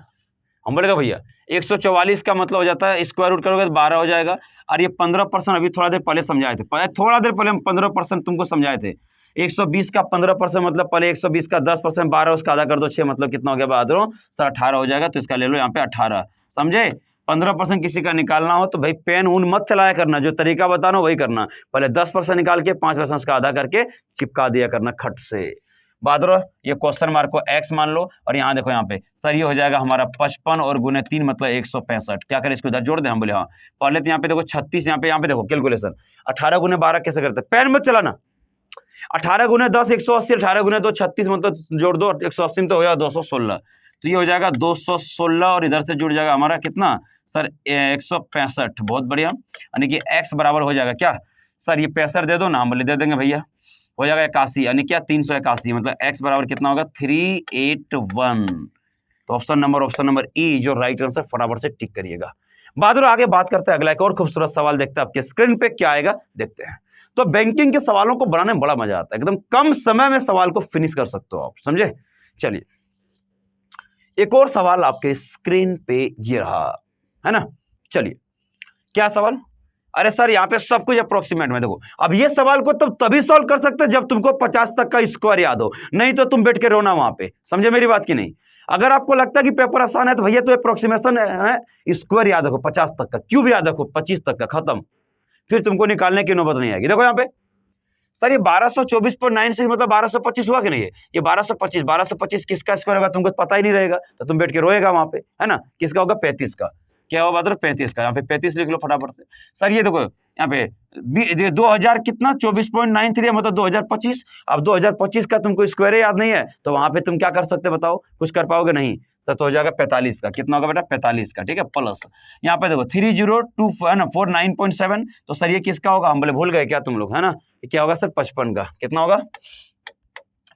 हम बोले तो भैया 144 का मतलब हो जाता है स्क्वायर रूट करोगे तो 12 हो जाएगा, और ये 15%, अभी थोड़ा देर पहले समझाए थे, थोड़ा देर पहले हम 15% तुमको समझाए थे। 120 का 15% मतलब पहले 120 का 10%, 12 उसका आधा कर दो 6, मतलब कितना हो गया बहादुरों सर 18 हो जाएगा, तो इसका ले लो यहाँ पे 18, समझे। 15% किसी का निकालना हो तो भाई पेन ऊन मत चलाया करना, जो तरीका बताना वही करना, पहले 10% निकाल के 5% उसका आधा करके चिपका दिया करना खट से। बहादुर ये क्वेश्चन मार्क को x मान लो, और यहाँ देखो यहाँ पे सर ये हो जाएगा हमारा 55 और गुने 3 मतलब 165। क्या करें इसको इधर जोड़ दें, हम बोले हाँ। पहले तो यहाँ पे देखो 36, यहाँ पे देखो कैलकुलेशन 18 गुने 12 कैसे करते हैं, पेन मत चलाना। 18 गुने 10 180, 18 गुने 2 36, मतलब जोड़ दो 180 तो हो जाएगा 216, तो ये हो जाएगा 216 और इधर से जुड़ जाएगा हमारा कितना सर 165। बहुत बढ़िया, यानी कि x बराबर हो जाएगा क्या सर, ये 65 दे दो ना, हम बोले दे देंगे भैया, हो जाएगा 81, यानी क्या 381, मतलब x बराबर कितना होगा 381। तो ऑप्शन नंबर ई जो राइट आंसर, फटाफट से टिक करिएगा। बहादुर आगे बात करते हैं, अगला एक और खूबसूरत सवाल देखते हैं, आपके स्क्रीन पे क्या आएगा देखते हैं। तो बैंकिंग के सवालों को बनाने में बड़ा मजा आता है, एकदम कम समय में सवाल को फिनिश कर सकते हो आप, समझे। चलिए एक और सवाल आपके स्क्रीन पे ये रहा, है ना। चलिए क्या सवाल, अरे सर यहाँ पे सब कुछ अप्रोक्सीमेट में देखो। अब ये सवाल को तुम तभी सॉल्व कर सकते जब तुमको 50 तक का स्क्वायर याद हो, नहीं तो तुम बैठ के रोना वहां पे, समझे मेरी बात की नहीं। अगर आपको लगता है कि पेपर आसान है तो भैया तो अप्रोक्सीमेशन है, स्क्वायर याद रखो 50 तक का, क्यूब याद रखो 25 तक का, खत्म, फिर तुमको निकालने की नौबत नहीं आएगी। देखो यहाँ पे सर ये 1224.96 मतलब 1225 हुआ कि नहीं है, ये 1225 किसका स्क्वायर होगा तुमको पता ही नहीं रहेगा, तो तुम बैठ के रोएगा वहां पे, है ना। किसका होगा 35 का, क्या होगा बता 35 का, यहाँ पे 35 लिख लो फटाफट से। सर ये देखो यहाँ पे 2000 कितना 24.93 मतलब 2025। अब 2025 का तुमको स्क्वायर याद नहीं है तो वहां पे तुम क्या कर सकते बताओ, कुछ कर पाओगे नहीं, तो हो जाएगा 45 का, कितना होगा बेटा 45 का, ठीक है। प्लस यहाँ पे देखो 3024 है ना 49.7, तो सर ये किसका होगा, हम बोले भूल गए क्या तुम लोग, है ना, ये क्या होगा सर 55 का, कितना होगा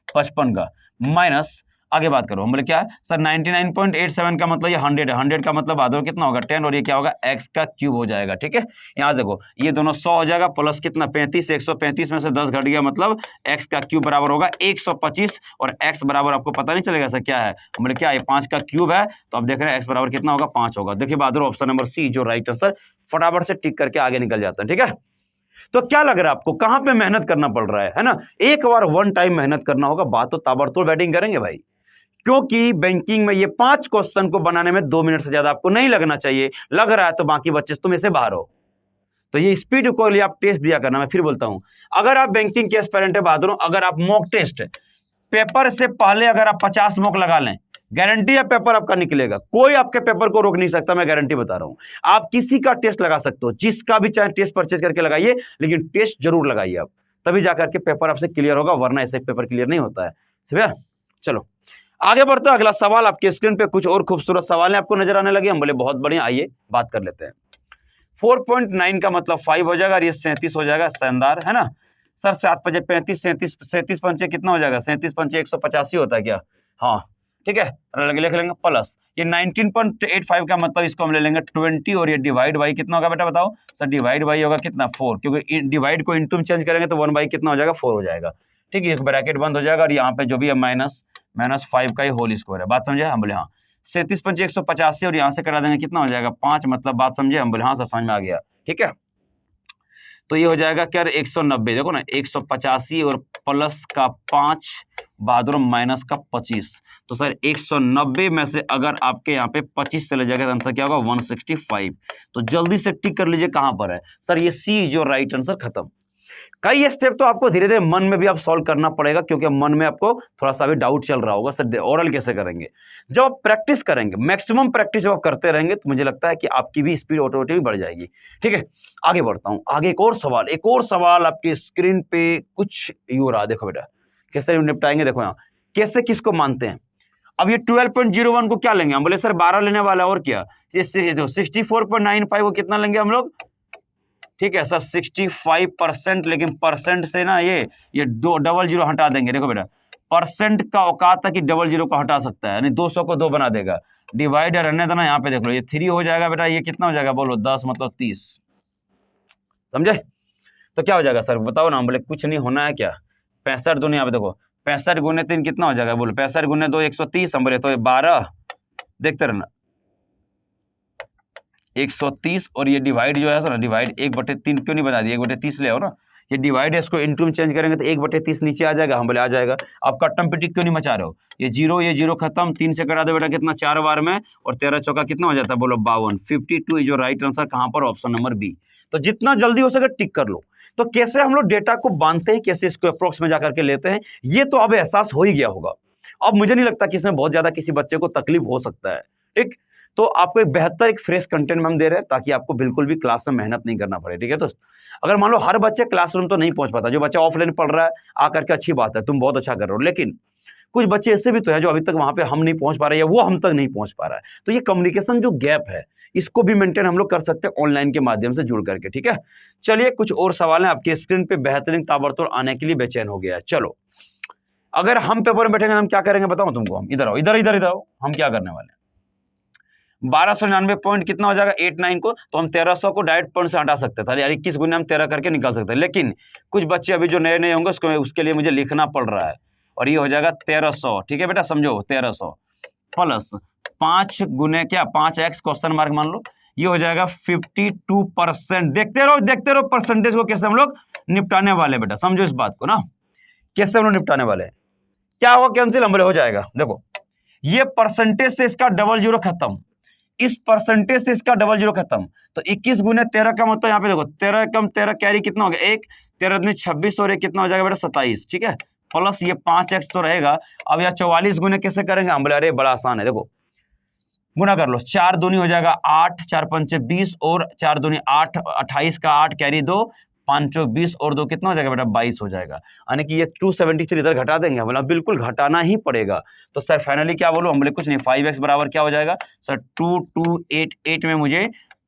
55 का, माइनस आगे बात करो, हम बोले क्या है सर 99.87 का मतलब ये 100 है, 100 का मतलब भाग दो कितना होगा 10 और ये क्या होगा x का क्यूब हो जाएगा। ठीक है, यहाँ देखो ये दोनों 100 हो जाएगा प्लस कितना 35, 135 में से 10 घट गया मतलब x का क्यूब बराबर होगा 125 और x बराबर आपको पता नहीं चलेगा सर क्या है, हम बोले क्या ये 5 का क्यूब है, तो आप देख रहे हैं x बराबर कितना होगा 5 होगा। देखिए बहादुर ऑप्शन नंबर सी जो राइट आंसर फटाफट से टिक करके आगे निकल जाता है। ठीक है, तो क्या लग रहा है आपको कहां पे मेहनत करना पड़ रहा है ना, एक बार वन टाइम मेहनत करना होगा, बात तो ताबड़तोड़ बैटिंग करेंगे भाई, क्योंकि बैंकिंग में ये 5 क्वेश्चन को बनाने में 2 मिनट से ज्यादा आपको नहीं लगना चाहिए, लग रहा है तो बाकी बच्चे तुम इससे बाहर हो, तो ये स्पीड को लिए आप टेस्ट दिया करना। मैं फिर बोलता हूं, अगर आप बैंकिंग के एस्पिरेंट है बहादुर, अगर आप मॉक टेस्ट पेपर से पहले अगर आप 50 मॉक लगा लें, गारंटी है पेपर आपका निकलेगा, कोई आपके पेपर को रोक नहीं सकता, मैं गारंटी बता रहा हूं। आप किसी का टेस्ट लगा सकते हो, जिसका भी चाहे टेस्ट परचेज करके लगाइए, लेकिन टेस्ट जरूर लगाइए आप, तभी जाकर के पेपर आपसे क्लियर होगा, वरना ऐसे पेपर क्लियर नहीं होता है। समझा? चलो आगे बढ़ते हैं, अगला सवाल आपके स्क्रीन पे कुछ और खूबसूरत सवाल आपको नजर आने लगे, हम बोले बहुत बढ़िया, आइए बात कर लेते हैं। 4.9 का मतलब 5 हो जाएगा और ये 37 हो जाएगा, शानदार है ना सर। 7 5 35 37 पंचे कितना हो जाएगा, 37 पंचे 185 होता है क्या, हाँ ठीक है, लिख लेंगे प्लस ये 19.85 का मतलब इसको हम ले लेंगे 20 और ये डिवाइड बाई कितना होगा बेटा बताओ सर, डिवाइड बाई होगा कितना 4, क्योंकि डिवाइड को इनटू में चेंज करेंगे तो 1 बाई कितना हो जाएगा 4 हो जाएगा। ठीक है, एक ब्रैकेट बंद हो जाएगा और यहाँ पे जो भी है -5 का ही होल स्क्वायर है, बात समझे, हम बोले हाँ 37 पंचे 185 और यहाँ से करा देंगे कितना हो जाएगा 5, मतलब बात समझे, हम बोले हाँ सर समझ में आ गया। ठीक है, तो ये हो जाएगा क्या 190, देखो ना 185 और प्लस का 5 बहादुर माइनस का 25, तो सर 190 में से अगर आपके यहाँ पे 25 चले जाएगा तो आंसर क्या होगा 165। तो जल्दी से टिक कर लीजिए कहां पर है सर, ये सी जो राइट आंसर, खत्म। कई स्टेप तो आपको धीरे धीरे मन में भी आप सॉल्व करना पड़ेगा, क्योंकि मन में आपको थोड़ा सा भी डाउट चल रहा होगा सर ओरल कैसे करेंगे। जब आप प्रैक्टिस करेंगे, मैक्सिमम प्रैक्टिस जब आप करते रहेंगे, तो मुझे लगता है कि आपकी भी स्पीड ऑटोमेटिकली बढ़ जाएगी। ठीक है, आगे बढ़ता हूं, आगे एक और सवाल आपकी स्क्रीन पे कुछ यू रहा, देखो बेटा कैसे निपटाएंगे, देखो यहाँ कैसे किसको मानते हैं। अब ये 12.01 को क्या लेंगे, हम बोले सर 12 लेने वाला, और क्या ये 64.95 को कितना लेंगे हम लोग, ठीक है सर 65%, लेकिन परसेंट से ना ये दो डबल जीरो हटा देंगे। देखो बेटा परसेंट का औकात है कि डबल जीरो को हटा सकता है, यानी 200 को 2 बना देगा, डिवाइडर रहने देना, यहाँ पे देख लो ये 3 हो जाएगा बेटा, ये कितना हो जाएगा बोलो 10 मतलब 30, समझे। तो क्या हो जाएगा सर बताओ ना, हम बोले कुछ नहीं होना है क्या, 65 दूनी, यहाँ पे देखो 65 गुने 3 कितना हो जाएगा बोलो, 65 गुने 2 130, हम बोले तो 12, देखते रहना 130 और ये डिवाइड जो है सर, डिवाइड 1/3 क्यों नहीं बना दिया, 1/30 ले आओ ना, ये डिवाइड है इसको इनटू में चेंज करेंगे तो 1/30 नीचे आ जाएगा, हम बोले आ जाएगा। आप कट्टम पिटिक क्यों नहीं मचा रहे हो, ये जीरो खत्म, 3 से करा दो बेटा कितना 4 बार में, और 13 चौका कितना हो जाता है बोलो 52, 52 जो राइट आंसर कहां पर, ऑप्शन नंबर बी। तो जितना जल्दी हो सके टिक कर लो। तो कैसे हम लोग डेटा को बांधते हैं, कैसे इसको अप्रोक्स में जाकर के लेते हैं, ये तो अब एहसास हो ही गया होगा। अब मुझे नहीं लगता कि इसमें बहुत ज्यादा किसी बच्चे को तकलीफ हो सकता है। ठीक, तो आपको एक बेहतर एक फ्रेश कंटेंट हम दे रहे हैं, ताकि आपको बिल्कुल भी क्लास में मेहनत नहीं करना पड़े। ठीक है दोस्त, अगर मान लो हर बच्चे क्लासरूम तो नहीं पहुंच पाता, जो बच्चा ऑफलाइन पढ़ रहा है आकर के अच्छी बात है, तुम बहुत अच्छा कर रहे हो, लेकिन कुछ बच्चे ऐसे भी तो है जो अभी तक वहां पे हम नहीं पहुंच पा रहे हैं, या वो हम तक नहीं पहुंच पा रहा है। तो ये कम्युनिकेशन जो गैप है, इसको भी मेंटेन हम लोग कर सकते हैं ऑनलाइन के माध्यम से जुड़ करके। ठीक है, चलिए कुछ और सवाल है आपके स्क्रीन पे, बेहतरीन ताबड़तोड़ आने के लिए बेचैन हो गया है। चलो, अगर हम पेपर में बैठेंगे हम क्या करेंगे बताओ तुमको, हम इधर आओ, इधर आओ, हम क्या करने वाले हैं, 1299 पॉइंट कितना हो जाएगा 89 को, तो हम 1300 को डायरेक्ट पॉइंट से हटा सकते थे, यानी 21 गुने हम 13 करके निकाल सकते हैं। लेकिन कुछ बच्चे अभी जो नए होंगे उसके लिए मुझे लिखना पड़ रहा है, और ये हो जाएगा 1300। ठीक है बेटा, समझो 1300 प्लस 5 गुने क्या 5x क्वेश्चन मार्क मान लो, ये हो जाएगा 52%। देखते रहो परसेंटेज को कैसे हम लोग निपटाने वाले बेटा, समझो इस बात को ना, कैसे हम लोग निपटाने वाले हैं। क्या होगा कैंसिल, हम हो जाएगा, देखो ये परसेंटेज से इसका डबल जीरो खत्म, इस परसेंटेज से इसका डबल जीरो खत्म, तो 21 गुने 13 का मतलब यहाँ पे देखो 13 कम 13 कैरी कितना हो गया 1, 13 दूनी 26 और 1 कितना हो जाएगा बेटा 27। ठीक है, प्लस ये 5x तो रहेगा। अब यह 44 गुने कैसे करेंगे, हम बोले अरे बड़ा आसान है, देखो गुना कर लो, 4 दूनी हो जाएगा 8, 4 पंचे 20 और 4 दूनी 8, 28 का 8 कैरी 2, 520 और 2 कितना हो जाएगा बेटा 22 हो जाएगा, यानी कि ये 273 इधर घटा देंगे, बोला बिल्कुल घटाना ही पड़ेगा। तो सर फाइनली क्या बोलो, हम बोले कुछ नहीं, 5x बराबर क्या हो जाएगा सर 2288 में मुझे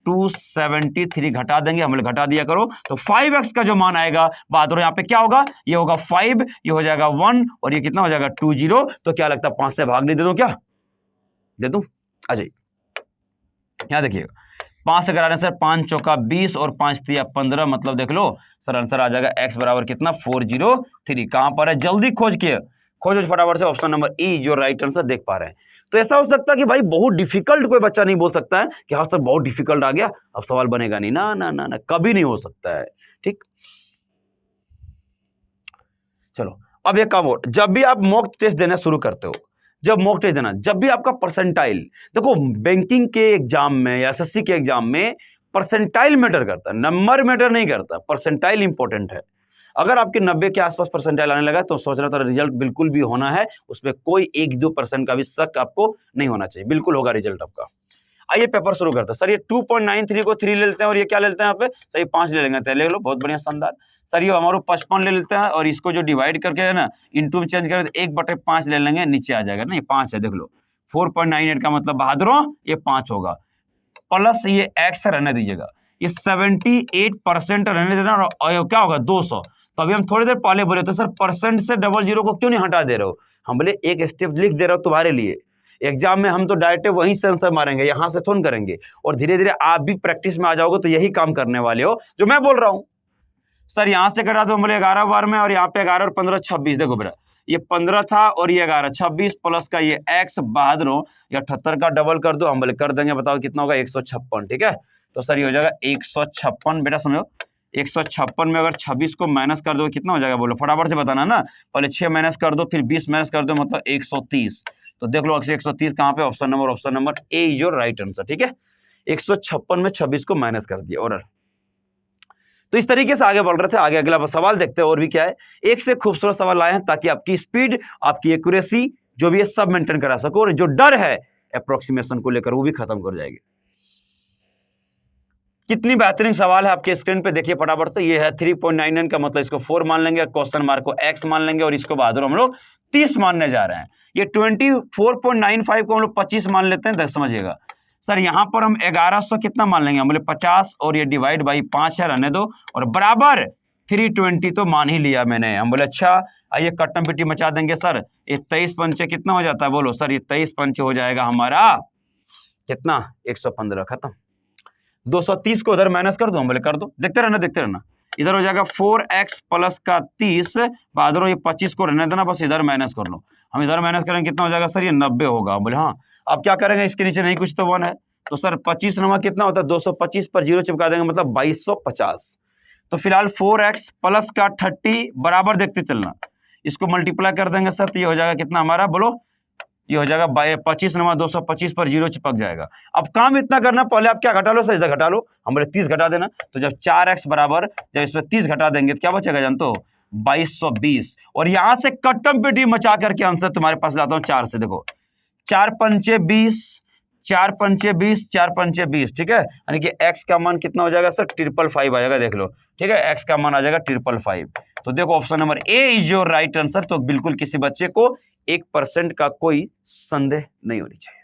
273 घटा देंगे, हम लोग घटा दिया करो, तो 5x का जो मान आएगा बहादुर यहाँ पे क्या होगा, ये होगा 5, ये हो जाएगा 1 और ये कितना हो जाएगा 20। तो क्या लगता है 5 से भाग नहीं दे दूं क्या, दे दूं? अजय यहाँ देखिएगा 5 से कराने सर 5 चौका 20 और 5 तिया 15, मतलब देख लो सर आंसर आ जाएगा x बराबर कितना 403। कहां पर है, जल्दी खोज के खोजो फटाफट से, ऑप्शन नंबर ई जो राइट आंसर देख पा रहे हैं। तो ऐसा हो सकता है कि भाई बहुत डिफिकल्ट कोई बच्चा नहीं बोल सकता है कि हाँ सर बहुत डिफिकल्ट आ गया अब सवाल बनेगा नहीं, ना ना ना ना, कभी नहीं हो सकता है। ठीक, चलो अब ये कब हो, जब भी आप मॉक टेस्ट देना शुरू करते हो, जब मॉक टेस्ट देना, जब भी आपका परसेंटाइल, देखो बैंकिंग के एग्जाम में या एसएससी के एग्जाम में परसेंटाइल मैटर करता है, नंबर मैटर नहीं करता, परसेंटाइल इंपॉर्टेंट है। अगर आपके 90 के आसपास परसेंटाइल आने लगा तो सोच रहा था रिजल्ट बिल्कुल भी होना है, उसमें कोई 1-2% का भी शक आपको नहीं होना चाहिए, बिल्कुल होगा रिजल्ट आपका। आइए पेपर शुरू करते हैं। सर ये 2.93 को 3 ले लेते हैं और ये क्या ले लेते हैं यहाँ पे, सर ये 5 ले लेंगे, ले लो, बहुत बढ़िया शानदार। सर ये हमारे 55 ले लेते हैं और इसको जो डिवाइड करके है ना इंटू में चेंज करें तो 1/5 ले लेंगे, नीचे आ जाएगा ना, ये 5 है, देख लो 4.98 का मतलब बहादुरों ये 5 होगा, प्लस ये x रहने दीजिएगा, ये 78% रहने देना और क्या होगा 200। तो अभी हम थोड़ी देर पहले बोले तो सर परसेंट से 00 को क्यों नहीं हटा दे रहे हो, हम बोले एक स्टेप लिख दे रहा हूं तुम्हारे लिए, एग्जाम में हम तो डायरेक्ट वहीं से आंसर मारेंगे, यहां से थोड़ा करेंगे, और धीरे धीरे आप भी प्रैक्टिस में आ जाओगे तो यही काम करने वाले हो जो मैं बोल रहा हूं। सर यहां से कटा दो, हम बोले 11 बार में, और यहाँ पे 11 और 15 26, देखो बेटा ये 15 था और ये 11 26 प्लस का ये x बहादुरों या 78 का डबल कर दो, हम बोले कर देंगे, बताओ कितना होगा 156। ठीक है, तो सर ये हो जाएगा 156, बेटा समझो 156 में अगर 26 को माइनस कर दो कितना हो जाएगा, बोलो फटाफट से बताना ना, पहले 6 माइनस कर दो फिर 20 माइनस कर दो, मतलब 130। तो देख लो 130 कहाँ पे, option number A is your right answer. ठीक है, 156 में 26 को माइनस कर दिया। और तो इस तरीके से आगे बढ़ रहे थे, आगे अगला सवाल देखते हैं और भी क्या है। एक से खूबसूरत सवाल लाए हैं ताकि आपकी स्पीड, आपकी एक्यूरेसी जो भी है सब मेंटेन करा सको, और जो डर है अप्रोक्सीमेशन को लेकर वो भी खत्म कर जाएगी। कितनी बेहतरीन सवाल है आपके स्क्रीन पे देखिए फटाफट से। ये है 3.99 का मतलब इसको 4 मान लेंगे, क्वेश्चन मार्क को x मान लेंगे और इसको बहादुर हम लोग 30 मानने जा रहे हैं। ये 24.95 को हम लोग 25 मान लेते हैं, समझिएगा। सर यहाँ पर हम 1100 कितना मान लेंगे, हम बोले 50 और ये डिवाइड बाई 5 है, रहने दो, और बराबर 320 तो मान ही लिया मैंने। हम बोले अच्छा, आइए कट्टम पिट्टी मचा देंगे। सर ये 23 पंचे कितना हो जाता है, बोलो सर ये 23 पंचे हो जाएगा हमारा कितना 115, खत्म। 230 को उधर माइनस कर दो, हम बोले कर दो, देखते रहना, इधर हो जाएगा 4x प्लस का 30, बहादुर ये 25 को रहने देना, बस इधर माइनस कर लो। हम इधर माइनस करेंगे कितना हो जाएगा सर, ये 90 होगा। बोले हाँ, अब क्या करेंगे, इसके नीचे नहीं कुछ तो 1 है, तो सर 25 नमा कितना होता है, 225 पर 0 चिपका देंगे, मतलब 2250। तो फिलहाल 4x प्लस का 30 बराबर देखते चलना, इसको मल्टीप्लाई कर देंगे सर, तो ये हो जाएगा कितना हमारा, बोलो ये हो जाएगा 25 नमा 225 पर 0 चिपक जाएगा। अब काम इतना करना, पहले आप क्या घटा लो सर, इधर घटा लो, हम बोले 30 घटा देना, तो जब 4x बराबर जब इसमें 30 घटा देंगे तो क्या बचेगा जानते हो, 2220। और यहां से कट्टम पिटी मचा करके आंसर तुम्हारे पास लाता हूं 4 से, देखो 4 पंचे 20, 4 पंचे 20, 4 पंचे 20, ठीक है, यानी कि x का मान कितना हो जाएगा सर 555 आ जाएगा, देख लो, ठीक है, x का मान आ जाएगा 555। तो देखो option number A is your right answer. तो बिल्कुल किसी बच्चे को 1% का कोई संदेह नहीं होनी चाहिए।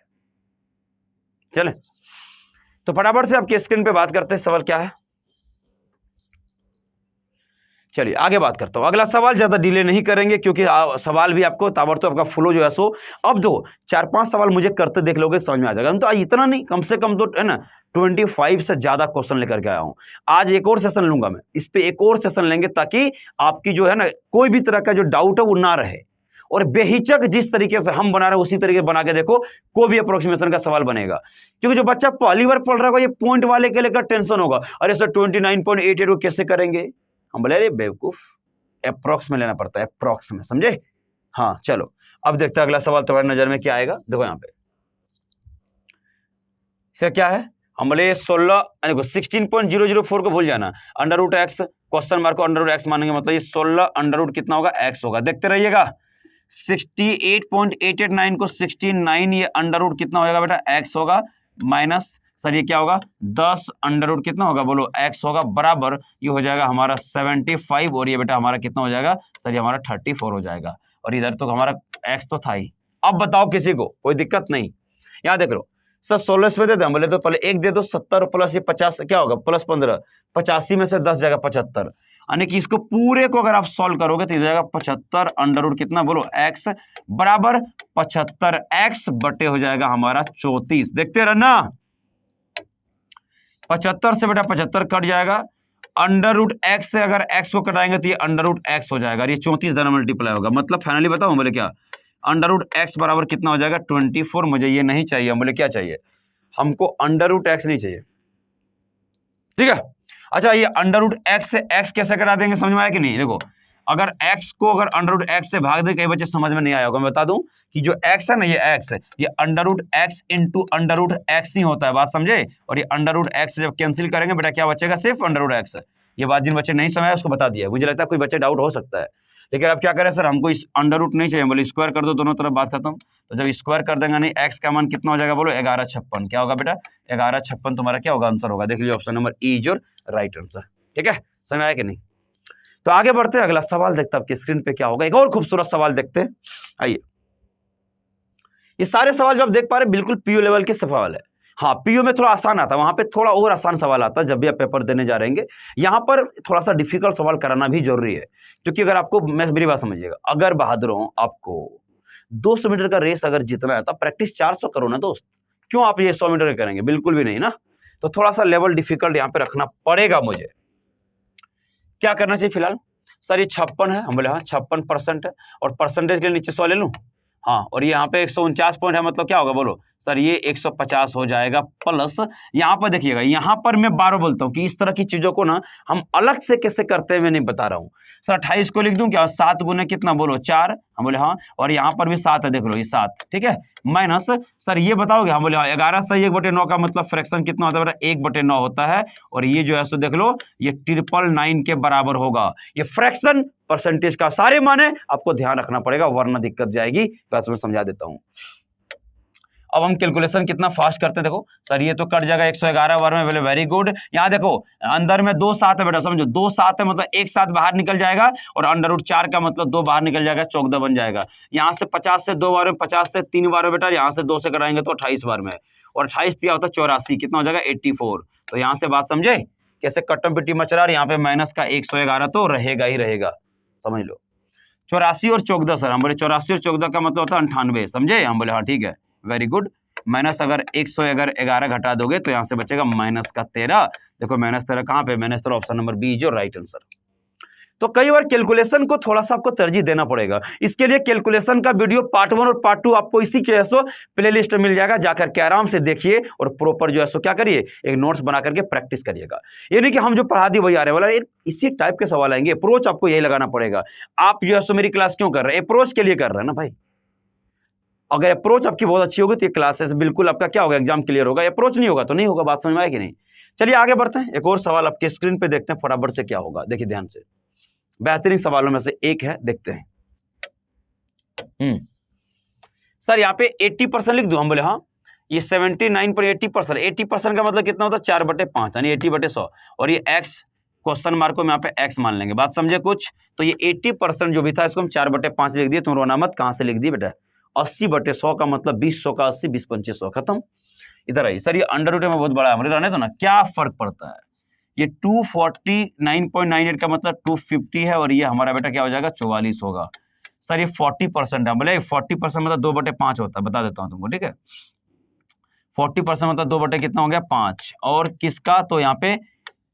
चले तो फटाफट से आपके स्क्रीन पे बात करते हैं, सवाल क्या है। चलिए आगे बात करता हूं, अगला सवाल ज्यादा डिले नहीं करेंगे क्योंकि सवाल भी आपको ताबड़तोड़ आपका फ्लो जो है सो अब दो 4-5 सवाल मुझे करते देख लोगे, समझ में आ जाएगा। हम तो आज इतना नहीं, कम से कम तो है ना 25 से ज्यादा क्वेश्चन लेकर के आया हूं। आज एक और सेशन लूंगा मैं, इस पे एक और सेशन लेंगे ताकि आपकी जो है ना कोई भी तरह का जो डाउट है वो ना रहे, और बेहिचक जिस तरीके से हम बना रहे हैं उसी तरीके बना के देखो, कोई भी अप्रोक्सीमेशन का सवाल बनेगा। क्योंकि जो बच्चा पहली बार पढ़ रहा होगा ये पॉइंट वाले के लेकर टेंशन होगा, अरे सर 29.88 को कैसे करेंगे। हम बोले अरे बेवकूफ, अप्रोक्स में लेना पड़ता है, अप्रोक्स में, समझे। हाँ चलो अब देखते हैं अगला सवाल तुम्हारी नजर में क्या आएगा। देखो यहाँ पे इसका क्या है, हम बोले 16.004 को भूल जाना, √x क्वेश्चन मार्क को √x मानेंगे, मतलब ये 16 कितना होगा x होगा, देखते रहिएगा। 68.889 को 69, ये अंडर कितना होगा बेटा x होगा, माइनस सर ये क्या होगा 10 अंडर कितना होगा, बोलो x होगा, बराबर ये हो जाएगा हमारा 75, और ये बेटा हमारा कितना हो जाएगा सर, ये हमारा 34 हो जाएगा, और इधर तो हमारा x तो था ही। अब बताओ किसी को कोई दिक्कत नहीं, यहाँ देख लो सर 16 पे दे दें, बोले तो पहले 1 दे दो, 70 प्लस ये 50 क्या होगा, प्लस 15, 85 में से 10 जाएगा 75, यानी कि इसको पूरे को अगर आप सॉल्व करोगे तो ये जाएगा 75 अंडर रूट कितना बोलो x बराबर 75x बटे हो जाएगा हमारा 34। देखते रहना, 75 से बेटा 75 कट जाएगा, अंडर रूट एक्स से अगर x को कटाएंगे तो ये अंडर रूट एक्स हो जाएगा, ये 34 द्वारा मल्टीप्लाई होगा। मतलब फाइनली बताऊं, बोले क्या अंडर रूट एक्स बराबर कितना हो जाएगा 24। मुझे ये नहीं चाहिए, बोले क्या चाहिए हमको, अंडर रूट एक्स नहीं चाहिए, ठीक है। अच्छा, ये अंडर रूट एक्स से x कैसे कटा देंगे, समझ में आया कि नहीं। देखो, अगर x को अगर अंडर रूट एक्स से भाग दे, कई बच्चे समझ में नहीं आया होगा, मैं बता दूं कि जो x है ना, ये x है, ये under root x into under root x ही होता है, बात समझे। और ये अंडर रूट एक्स जब कैंसिल करेंगे बेटा क्या बचेगा, सिर्फ अंडर रूट एक्स। ये बात जिन बच्चे नहीं समझाया उसको बता दिया, मुझे लगता है कोई बच्चे डाउट हो सकता है, लेकिन अब क्या करें सर, हमको इस अंडर रूट नहीं चाहिए, बोले स्क्वायर कर दो, दोनों तरफ बात खत्म। तो जब स्क्वायर कर देंगे नहीं, x का मान कितना हो जाएगा बोलो 1156। क्या होगा बेटा 1156 तुम्हारा क्या होगा आंसर होगा, देख लीजिए option number E is your right answer, ठीक है। समझ आया कि नहीं। तो आगे बढ़ते हैं, अगला सवाल देखते हैं आपकी स्क्रीन पे क्या होगा, एक और खूबसूरत सवाल देखते हैं। आइए, ये सारे सवाल जो आप देख पा रहे हैं बिल्कुल पीयू लेवल के सवाल है। हाँ, पीयू में थोड़ा आसान आता है, वहां पे थोड़ा और आसान सवाल आता है जब भी आप पेपर देने जा रहे हैं। यहाँ पर थोड़ा सा डिफिकल्ट सवाल कराना भी जरूरी है, क्योंकि अगर आपको, मैं मेरी बात समझिएगा, अगर बहादुरों आपको 200 मीटर का रेस अगर जीतना है तो प्रैक्टिस 400 करो ना दोस्त, क्यों आप ये 100 मीटर करेंगे, बिल्कुल भी नहीं ना। तो थोड़ा सा लेवल डिफिकल्ट यहाँ पे रखना पड़ेगा मुझे। क्या करना चाहिए फिलहाल, सर ये 56 है, हम बोले हाँ 56% है, और परसेंटेज के लिए नीचे 100 ले लूँ, हाँ, और ये यहाँ पे 149 पॉइंट है, मतलब क्या होगा बोलो सर, ये 150 हो जाएगा। प्लस यहाँ पर देखिएगा, यहाँ पर मैं 12 बोलता हूँ कि इस तरह की चीजों को ना हम अलग से कैसे करते हैं मैं नहीं बता रहा हूँ। सर 28 को लिख दूं क्या, 7 गुने कितना बोलो 4, हम बोले हाँ, और यहाँ पर भी 7 है, देख लो ये 7, ठीक है। माइनस सर ये बताओगे, हम बोले हाँ 11 से 1/9 का मतलब फ्रैक्शन कितना होता है बेटा 1/9 होता है, और ये जो है सो देख लो ये 999 के बराबर होगा। ये फ्रैक्शन परसेंटेज का सारे माने आपको ध्यान रखना पड़ेगा, वरना दिक्कत जाएगी। तो मैं समझा देता हूं। अब हम कैलकुलेशन कितना फास्ट करते हैं, देखो सर ये तो कट जाएगा 111 बार में, बोले वेरी गुड। यहाँ देखो अंदर में 2 7 है बेटा, समझो 2 7 है मतलब 1 7 बाहर निकल जाएगा, और अंडर रूट 4 का मतलब 2 बाहर निकल जाएगा, 14 बन जाएगा। यहाँ से 50 से 2 बार में, 50 से 3 बार में बेटा, यहाँ से 2 से कराएंगे तो 28 बार में, और 28 दिया होता 84, कितना हो जाएगा 84। तो यहाँ से बात समझे कैसे कट्टम पिट्टी मच रहा है। यहाँ पे माइनस का 111 तो रहेगा ही रहेगा, समझ लो। 84 और 14 सर, हम बोले 84 और 14 का मतलब होता है 98, समझे। हम बोले हाँ ठीक है, वेरी गुड। माइनस अगर 111 घटा दोगे तो यहाँ से बचेगा माइनस का 13। देखो माइनस 13 कहाँ पे, माइनस 13 ऑप्शन नंबर बी जो राइट आंसर। तो कई बार कैलकुलेशन को थोड़ा सा आपको तरजीह देना पड़ेगा, इसके लिए कैलकुलेशन का वीडियो पार्ट 1 और पार्ट 2 आपको इसी के सो प्लेलिस्ट में मिल जाएगा, जाकर के आराम से देखिए और प्रॉपर जो है सो क्या करिए, एक नोट्स बना करके प्रैक्टिस करिएगा। ये नहीं कि हम जो पढ़ा दी वही आ रहे वाला, इसी टाइप के सवाल आएंगे, अप्रोच आपको यही लगाना पड़ेगा। आप जो है सो मेरी क्लास क्यों कर रहे हैं, अप्रोच के लिए कर रहे हैं ना भाई। अगर अप्रोच आपकी बहुत अच्छी होगी तो ये क्लासेस बिल्कुल आपका क्या होगा, एग्जाम क्लियर होगा। अप्रोच नहीं होगा तो नहीं होगा, बात समझ में आए कि नहीं। चलिए आगे बढ़ते हैं, एक और सवाल आपके स्क्रीन पे देखते हैं फटाफट से क्या होगा, देखिए ध्यान से, बेहतरीन सवालों में से एक है, देखते हैं। सर यहाँ पे 80% लिख दूं, हम बोले हाँ, ये 79 पर 80%, 80% का मतलब कितना होता है 4/5, यानी 80/100, और ये x क्वेश्चन मार्क को हम यहाँ पे x मान लेंगे, बात समझे कुछ। तो ये 80% जो भी था इसको हम 4/5 लिख दिए, तुम रोना मत, कहाँ से लिख दिए बेटा 80/100 का मतलब 20 100 का 80, 20 25 100, खत्म। इधर आई सर, ये अंडर रूट में बहुत बड़ा है, रहने दो ना, क्या फर्क पड़ता है। ये 249.98 का मतलब 250 है, और ये हमारा बेटा क्या हो जाएगा 44 होगा। सर ये 40% है, बोले 40% मतलब 2/5 होता है, बता देता हूँ तुमको, ठीक है। 40% मतलब 2 कितना हो गया 5, और किसका, तो यहाँ पे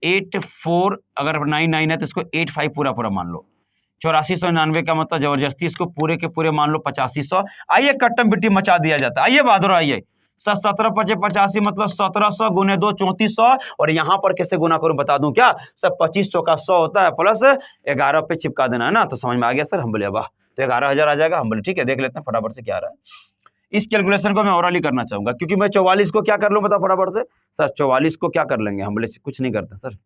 84, अगर 99 है तो इसको 85 पूरा पूरा मान लो। 8499 का मतलब जबरदस्ती इसको पूरे के पूरे मान लो 8500। आइए कट्टम बिट्टी मचा दिया जाता है, आइए बहादुर आइए। सर 17 × 85 मतलब 1700 × 2 3400, और यहाँ पर कैसे गुना करूं बता दूं क्या, सर 25 चौका 100 होता है, प्लस 11 पे चिपका देना है ना, तो समझ में आ गया सर। हम बोले वाह, तो 11,000 आ जाएगा। हम बोले ठीक है, देख लेते हैं फटाफट से क्या आ रहा है। इस कैलकुलेशन को मैं ओरली करना चाहूंगा, क्योंकि मैं 44 को क्या कर लूं बता फटाफट से। सर 44 को क्या कर लेंगे, हम बोले कुछ नहीं करते सर,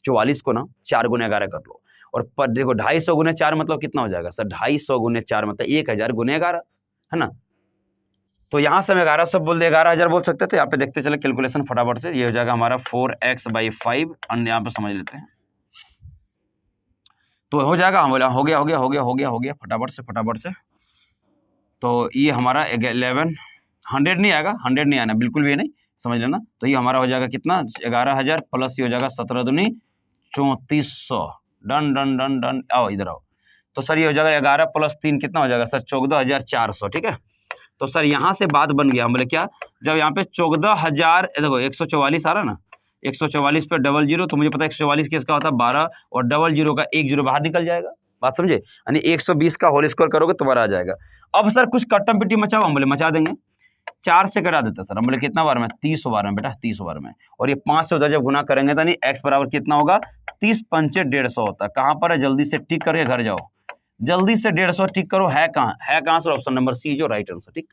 44 को ना 4 × 11 कर लो, और पर देखो 250 × 4 मतलब कितना हो जाएगा सर, 250 × 4 मतलब 1000 × 11 है ना। तो यहाँ से हम 1100 बोल दे, 11,000 बोल सकते थे। यहाँ पे देखते चले कैलकुलेशन फटाफट से, ये हो जाएगा हमारा 4x/5, अन्य यहाँ पे समझ लेते हैं तो हो जाएगा। हम बोला हो गया फटाफट से। तो ये हमारा 11 100 नहीं आएगा, 100 नहीं आना, बिल्कुल भी नहीं, समझ लेना। तो ये हमारा हो जाएगा कितना, 11,000 प्लस ये हो जाएगा 17 दूनी 3400। डन डन डन डन, आओ इधर आओ। तो सर ये हो जाएगा 11 प्लस 3 कितना हो जाएगा सर, 14,400, ठीक है। तो सर यहाँ से बात बन गया, हम बोले क्या, जब यहाँ पे 14,000 देखो 144 आ रहा ना, 144 पे डबल जीरो, तो मुझे पता है 144 किसका होता है 12, और डबल जीरो का एक जीरो बाहर निकल जाएगा, बात समझे, यानी 120 का होल स्क्वायर करोगे तुम्हारा आ जाएगा। अब सर कुछ कट्टम पिट्टी मचाओ, हम बोले मचा देंगे, 4 से करा देता सर, हम बोले कितना बार में, 30 बार में बेटा, 30 बार में, और ये 5 से उधर जब गुना करेंगे तो नहीं एक्स बराबर कितना होगा, 30 पंचे 150 होता है। कहाँ पर है, जल्दी से टिक करके घर जाओ, जल्दी से 150 टिक करो, है कहाँ सर, ऑप्शन नंबर सी जो राइट आंसर, ठीक।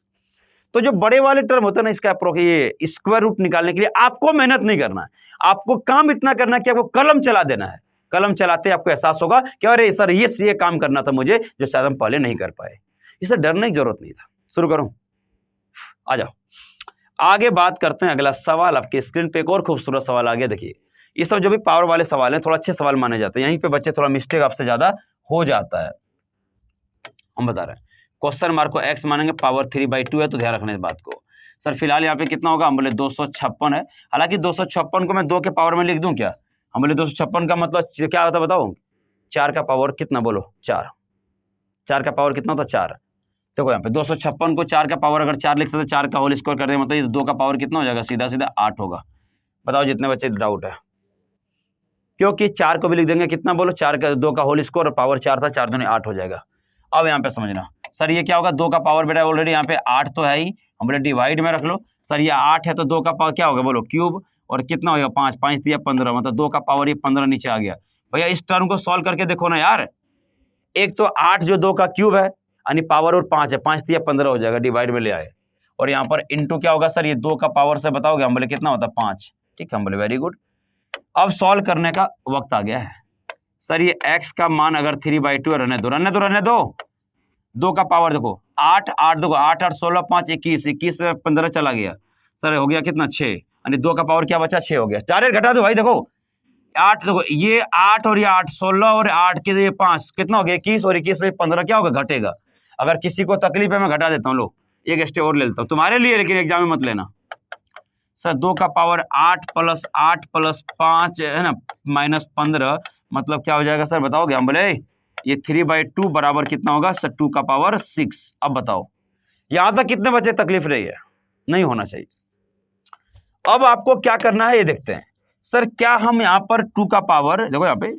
तो जो बड़े वाले टर्म होते हैं ना, इसका ये स्क्वायर रूट निकालने के लिए आपको मेहनत नहीं करना है, आपको काम इतना करना है कि आपको कलम चला देना है। कलम चलाते आपको एहसास होगा कि अरे सर ये काम करना था मुझे, जो शायद हम पहले नहीं कर पाए। इससे डरने की जरूरत नहीं था। शुरू करूं, आ जाओ आगे बात करते हैं। अगला सवाल आपके स्क्रीन पे एक और खूबसूरत सवाल आ गया। देखिए ये सब जो भी पावर वाले सवाल हैं थोड़ा अच्छे सवाल माने जाते हैं, यहीं पे बच्चे थोड़ा मिस्टेक आपसे ज्यादा हो जाता है। हम बता रहे हैं क्वेश्चन मार्क को x मानेंगे, पावर 3/2 है, तो ध्यान रखना इस बात को। सर फिलहाल यहाँ पे कितना होगा, हम बोले 256 है। हालांकि 256 को मैं 2 के पावर में लिख दूं क्या, हम बोले 256 का मतलब क्या होता है बताओ, 4 का पावर कितना बोलो, 4, 4 का पावर कितना होता है 4। देखो यहाँ पे 256 को 4 का पावर अगर 4 लिखते तो 4 का होल स्क्वायर कर दें, मतलब इस 2 का पावर कितना हो जाएगा, सीधा सीधा 8 होगा। बताओ जितने बच्चे डाउट है, क्योंकि 4 को भी लिख देंगे कितना बोलो, 4 का 2 का होल स्क्वायर, पावर 4 था, 4 दूनी 8 हो जाएगा। अब यहाँ पे समझना सर ये क्या होगा, 2 का पावर बेटा ऑलरेडी यहाँ पे 8 तो है ही, हम बोले डिवाइड में रख लो। सर ये 8 है तो 2 का पावर क्या होगा बोलो, क्यूब, और कितना होगा 5, 5 दिया 15, मतलब 2 का पावर ये 15 नीचे आ गया। भैया इस टर्म को सॉल्व करके देखो ना यार, एक तो 8 जो 2 का क्यूब है, यानी पावर और 5 है, 5 दिया 15 हो जाएगा, डिवाइड में ले आए, और यहाँ पर इंटू क्या होगा सर, ये 2 का पावर से बताओगे, हम बोले कितना होता है 5, ठीक है, हम बोले वेरी गुड। अब सॉल्व करने का वक्त आ गया है। सर ये x का मान अगर 3/2 रहने दो, 2 का पावर देखो 8, 8 देखो 8, 8 16, 5 21, 21 से 15 चला गया, सर हो गया कितना 6, यानी 2 का पावर क्या बचा 6 हो गया। डायरेक्ट घटा दो भाई, देखो 8 देखो ये 8 और ये 8, 16 और 8 के ये 5 कितना हो गया 21, और 21 में 15 क्या होगा घटेगा। अगर किसी को तकलीफ है मैं घटा देता हूँ, लो एक स्टेप और ले लेता हूँ तुम्हारे लिए, लेकिन एग्जाम में मत लेना। सर 2 का पावर 8 प्लस 5 है ना, माइनस 15, मतलब क्या हो जाएगा सर बताओगे, हम बोले ये 3/2 बराबर कितना होगा सर, 2 का पावर 6। अब बताओ यहां तक कितने बच्चे तकलीफ रही है, नहीं होना चाहिए। अब आपको क्या करना है ये देखते हैं। सर क्या हम यहाँ पर 2 का पावर देखो, यहाँ पे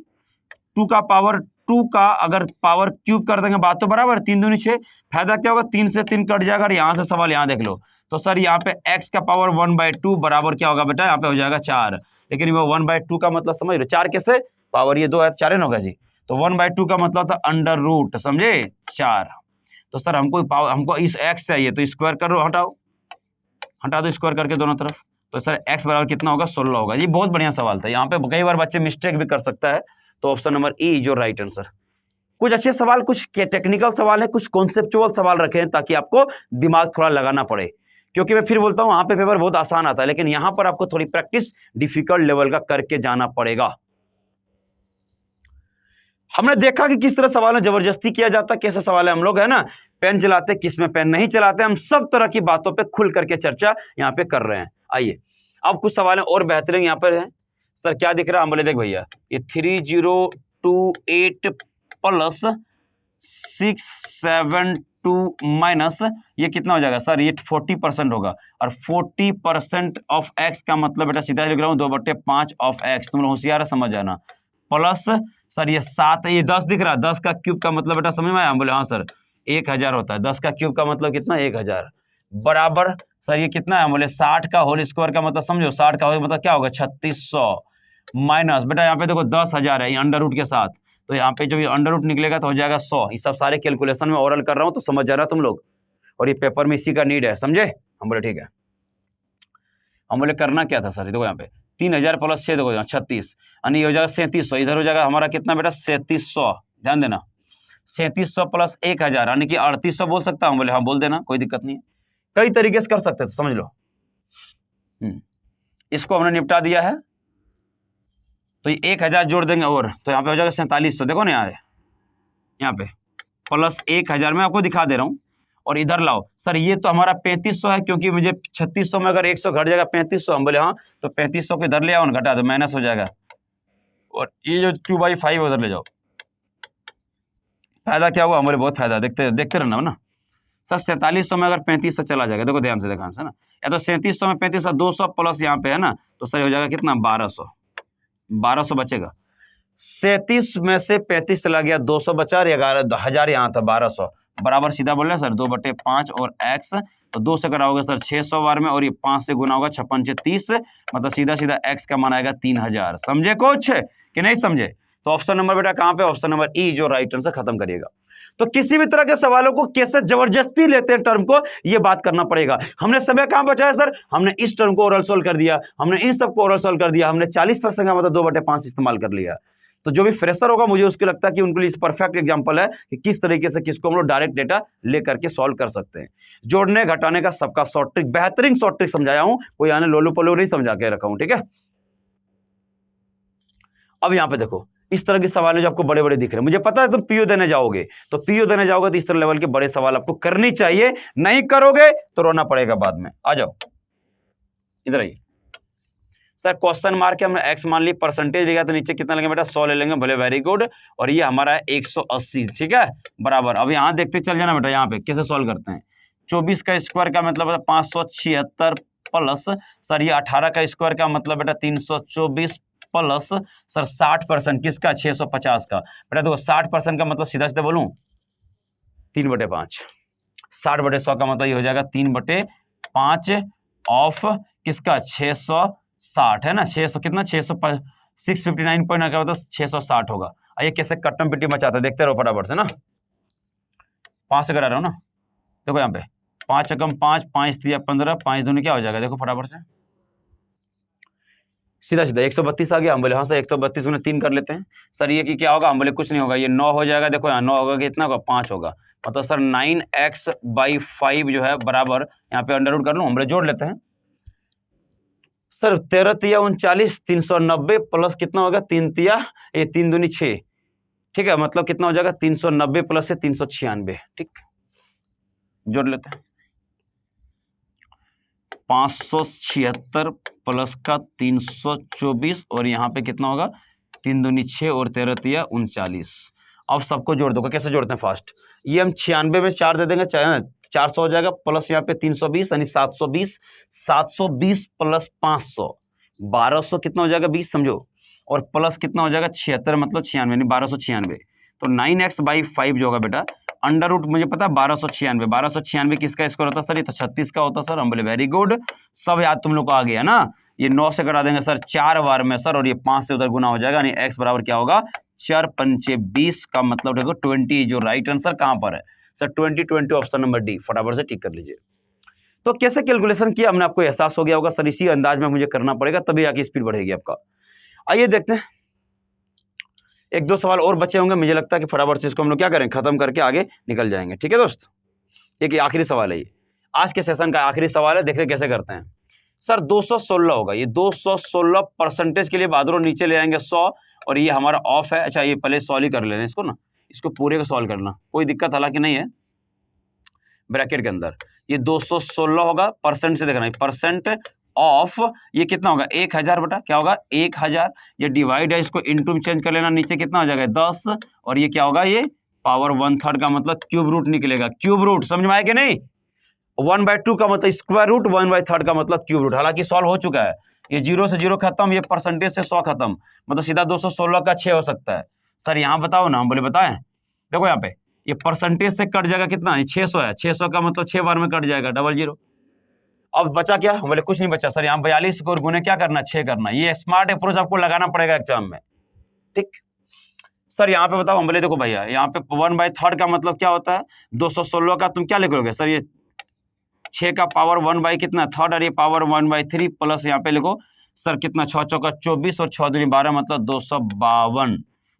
2 का पावर 2 का अगर पावर क्यूब कर देंगे, बात तो बराबर, 3 दूनी 6, फायदा क्या होगा 3 से 3 कट जाएगा, और यहाँ से सवाल यहाँ देख लो। तो सर यहाँ पे x का पावर 1/2 बराबर क्या होगा बेटा, यहाँ पे हो जाएगा 4, लेकिन वो 1/2 का मतलब समझ लो, 4 कैसे, पावर ये 2 है 4 होगा जी, तो 1/2 का मतलब था अंडर रूट, समझे 4। तो सर हमको इस x चाहिए, तो स्क्वायर करो, हटा दो स्क्वायर करके दोनों तरफ, तो सर x बराबर कितना होगा 16 होगा। ये बहुत बढ़िया सवाल था, यहाँ पे कई बार बच्चे मिस्टेक भी कर सकता है, तो ऑप्शन नंबर ई जो राइट आंसर। कुछ अच्छे सवाल, कुछ टेक्निकल सवाल है, कुछ कॉन्सेप्चुअल सवाल रखे हैं ताकि आपको दिमाग थोड़ा लगाना पड़े, क्योंकि मैं फिर बोलता हूं वहां पे पेपर बहुत आसान आता है, लेकिन यहां पर आपको थोड़ी प्रैक्टिस डिफिकल्ट लेवल का करके जाना पड़ेगा। हमने देखा कि किस तरह सवाल में जबरदस्ती किया जाता है, कैसे सवाल है, हम लोग है ना पेन चलाते, किस में पेन नहीं चलाते, हम सब तरह की बातों पे खुल करके चर्चा यहाँ पे कर रहे हैं। आइए अब कुछ सवाल और बेहतरीन यहाँ पर है। सर क्या दिख रहा है, हम बोले देख भैया ये 3028 प्लस 672 माइनस ये कितना हो जाएगा सर, ये 40% होगा, और 40% ऑफ x का मतलब बेटा सीधा लिख रहा हूँ 2/5 ऑफ x, तुम लोग होशियार समझ जाना, प्लस सर ये 7, ये 10 दिख रहा है, 10 का क्यूब का मतलब बेटा समझ में आया, हम बोले हाँ सर 1000 होता है, 10 का क्यूब का मतलब कितना 1000, बराबर सर ये कितना है, हम बोले 60 का होल स्क्वायर का मतलब समझो, 60 का होल मतलब क्या होगा 3600, माइनस बेटा यहाँ पे देखो 10,000 है ये अंडर रूट के साथ, तो यहाँ पे जब ये अंडर रूट निकलेगा तो हो जाएगा 100। ये सब सारे कैलकुलेशन में ओरल कर रहा हूँ तो समझ जा रहा तुम लोग, और ये पेपर में इसी का नीड है, समझे। हम बोले ठीक है, हम बोले करना क्या था सर, देखो यहाँ पे 3000 प्लस 6 देखो यहाँ 36, यानी हो जाएगा 3700, इधर हो जाएगा हमारा कितना बेटा 3700, ध्यान देना 3700 प्लस 1000 यानी कि 3800 बोल सकता हूँ, बोले हाँ बोल देना कोई दिक्कत नहीं है, कई तरीके से कर सकते थे समझ लो। इसको हमने निपटा दिया है, तो ये 1000 जोड़ देंगे और, तो यहाँ पे हो जाएगा 4700, देखो ना यहाँ पे प्लस 1000 मैं आपको दिखा दे रहा हूँ, और इधर लाओ। सर ये तो हमारा 3500 है, क्योंकि मुझे 3600 में अगर 100 घट जाएगा 3500, हम बोले हाँ तो 3500 को इधर ले आओ, घटा दो, माइनस हो जाएगा, और ये जो 2/5 उधर ले जाओ। फायदा क्या हुआ, हमारे बहुत फायदा, देखते देखते रहना ना। सर 4700 में अगर 3500 चला जाएगा, देखो ध्यान से देखा है ना, या तो 3700 में 3500, 200 प्लस यहाँ पे है ना, तो सर हो जाएगा कितना, 1200 बचेगा। 37 में से 35 चला गया, 200 बचा, और 11,000 यहाँ था, 1200 बराबर सीधा बोल रहे हैं सर 2/5 और x, तो 2 से कराओगे सर 600 बार में, और ये 5 से गुना होगा 56 30, मतलब सीधा सीधा x का मान आएगा 3000। समझे कुछ कि नहीं समझे? तो ऑप्शन नंबर बेटा कहाँ पे, ऑप्शन नंबर ई जो राइट आंसर खत्म करिएगा। तो किसी भी तरह के सवालों को कैसे जबरदस्ती लेते हैं टर्म को, ये बात करना पड़ेगा। हमने समय कहां बचाया सर, हमने इस टर्म को ओरल सोल्व कर दिया, हमने इन सबको ओरल सोल्व कर दिया, हमने 40% का मतलब 2/5 इस्तेमाल कर लिया। तो जो भी फ्रेशर होगा, मुझे उसको लगता है कि उनके लिए परफेक्ट एग्जांपल है कि किस तरीके से किसको हम लोग डायरेक्ट डेटा लेकर के सॉल्व कर सकते हैं। जोड़ने घटाने का सबका शॉर्ट ट्रिक, बेहतरीन शॉर्ट ट्रिक समझाया हूं, कोई आने लोलू पोलो नहीं समझा के रखा हूं, ठीक है। अब यहां पे देखो, इस तरह के सवाल जो आपको बड़े बड़े दिख रहे हैं, मुझे पता है तुम पीओ देने जाओगे, तो पीओ देने जाओगे तो इस तरह लेवल के बड़े सवाल आपको करनी चाहिए, नहीं करोगे तो रोना पड़ेगा बाद में। आ जाओ इधर आइए। सर क्वेश्चन मार्क है, हमने एक्स मान ली, परसेंटेज लिया तो नीचे कितना लेंगे बेटा, 100 ले लेंगे, भले वेरी गुड, और ये हमारा है 180, ठीक है बराबर। अब यहाँ देखते चल जाना बेटा, यहाँ पे कैसे सॉल्व करते हैं। 24 का स्क्वायर का मतलब 576 प्लस, सर ये 18 का स्क्वायर का मतलब बेटा 324 प्लस, सर 60% किसका, 650 का। बेटा देखो 60% का मतलब सीधा सीधा बोलूं 3/5, 60/100 का मतलब ये हो जाएगा 3/5 ऑफ किसका, 660 है ना, 600 कितना, 659 पॉइंट क्या होता है, 660 होगा। आइए कैसे कट्टम पिट्टी मचाते हैं, देखते रहो फटाफट से ना। 5 से करा रहा हूँ ना, देखो यहाँ पे 5 एकम 5, 5 3 15, 5 दूनी क्या हो जाएगा, देखो फटाफट से सीधा सीधा 132 आ गया। हम बोले हाँ सर 132 में 3 कर लेते हैं। सर ये कि क्या होगा, हम बोले कुछ नहीं होगा, ये 9 हो जाएगा, देखो यहाँ 9 होगा, कितना होगा, 5 होगा, मतलब सर 9x/5 जो है बराबर, यहाँ पे अंडर रूट कर लूँ, हम बोले जोड़ लेते हैं। सर 13 तिया 39, 390 प्लस कितना होगा, 3 तिया, ये 3 दूनी 6, ठीक है, मतलब कितना हो जाएगा, 390 प्लस से 396, ठीक, जोड़ लेते हैं। 576 प्लस का 324, और यहाँ पे कितना होगा, 3 दूनी 6 और 13 तिया 39। अब सबको जोड़ दो, कैसे जोड़ते हैं फास्ट, ये हम 96 में 4 दे देंगे, 400 हो जाएगा, प्लस यहाँ पे 320 यानी 720, 720 प्लस 500 1200 कितना हो जाएगा, 20 समझो, और प्लस कितना हो जाएगा 76 मतलब 96 यानी 1296। तो 9x/5 जो होगा बेटा, अंडर रूट मुझे पता है 1296 किसका स्क्वायर होता है सर, ये तो 36 का होता है सर। हम बोले वेरी गुड, सब याद तुम लोग को आ गया ना। ये 9 से करा देंगे सर 4 बार में सर, और ये 5 से उधर गुना हो जाएगा, यानी x बराबर क्या होगा, 4 पंचे 20 का मतलब देखो 20, जो राइट आंसर कहां पर है सर, 20 ऑप्शन नंबर डी, फटाफट से टिक कर लीजिए। तो कैसे कैलकुलेशन किया हमने, आपको एहसास हो गया होगा सर, इसी अंदाज में मुझे करना पड़ेगा, तभी आगे स्पीड बढ़ेगी आपका। आइए देखते हैं, 1-2 सवाल और बचे होंगे, मुझे लगता है कि फटाफट से इसको हम लोग क्या करें, खत्म करके आगे निकल जाएंगे, ठीक है दोस्त। एक आखिरी सवाल है, ये आज के सेशन का आखिरी सवाल है, देखते कैसे करते हैं। सर 216 होगा, ये 216 परसेंटेज के लिए बहादुर नीचे ले आएंगे 100, और ये हमारा ऑफ है। अच्छा ये पहले सॉल्व ही कर लेना इसको ना, इसको पूरे को सॉल्व करना, कोई दिक्कत हालांकि नहीं है। ब्रैकेट के अंदर ये 216 होगा, परसेंट से देखना, परसेंट ऑफ ये कितना होगा, 1000 बेटा, क्या होगा 1000, ये डिवाइड है, इसको इनटू में चेंज कर लेना, नीचे कितना हो जाएगा 10, और ये क्या होगा, ये पावर 1/3 का मतलब क्यूब रूट निकलेगा, क्यूब रूट समझ में आया कि नहीं। 1/2 का मतलब स्क्वायर रूट, 1/3 का मतलब क्यूब रूट। हालांकि सॉल्व हो चुका है, ये 0 से 0 खत्म, ये परसेंटेज से 100 खत्म, मतलब सीधा 216 का 6 हो सकता है। सर यहाँ बताओ ना, हम बोले बताएं, देखो यहाँ पे ये परसेंटेज से कट जाएगा कितना, 600 है, 600 का मतलब 6 बार में कट जाएगा, 00। अब बचा क्या, हम बोले कुछ नहीं बचा सर, यहाँ 42 को गुने क्या करना, 6 करना। ये स्मार्ट अप्रोच आपको लगाना पड़ेगा एग्जाम में, ठीक। सर यहाँ पे बताओ, हम बोले देखो भैया यहाँ पे 1/3 का मतलब क्या होता है, 216 का तुम क्या लिखोगे सर, ये 6 का पावर 1 कितना थर्ड, और ये पावर 1/3 प्लस यहाँ पे लिखो सर कितना, 6 चौका 24 और 6 दूनी 12 मतलब 252।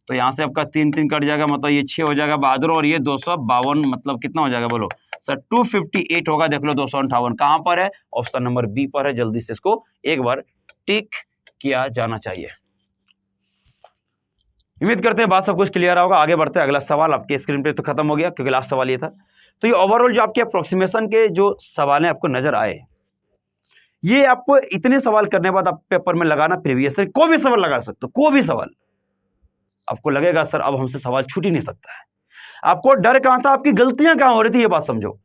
तो यहाँ से आपका 3 3 कट जाएगा, मतलब ये 6 हो जाएगा बहादुर, और ये 252 मतलब कितना हो जाएगा बोलो सर, 258 होगा। देख लो 258 कहाँ पर है, ऑप्शन नंबर बी पर है। जल्दी से इसको एक बार टिक किया जाना चाहिए। उम्मीद करते हैं बात सब कुछ क्लियर होगा। आगे बढ़ते हैं, अगला सवाल आपके स्क्रीन पे तो खत्म हो गया, क्योंकि लास्ट सवाल ये था। तो ये ओवरऑल जो आपके अप्रोक्सीमेशन के जो सवाल हैं आपको नजर आए, ये आपको इतने सवाल करने के बाद आप पेपर में लगाना, प्रीवियस से कोई भी सवाल लगा सकते हो, कोई भी सवाल। आपको लगेगा सर अब हमसे सवाल छूट ही नहीं सकता है। आपको डर कहां था, आपकी गलतियां कहां हो रही थी, ये बात समझो।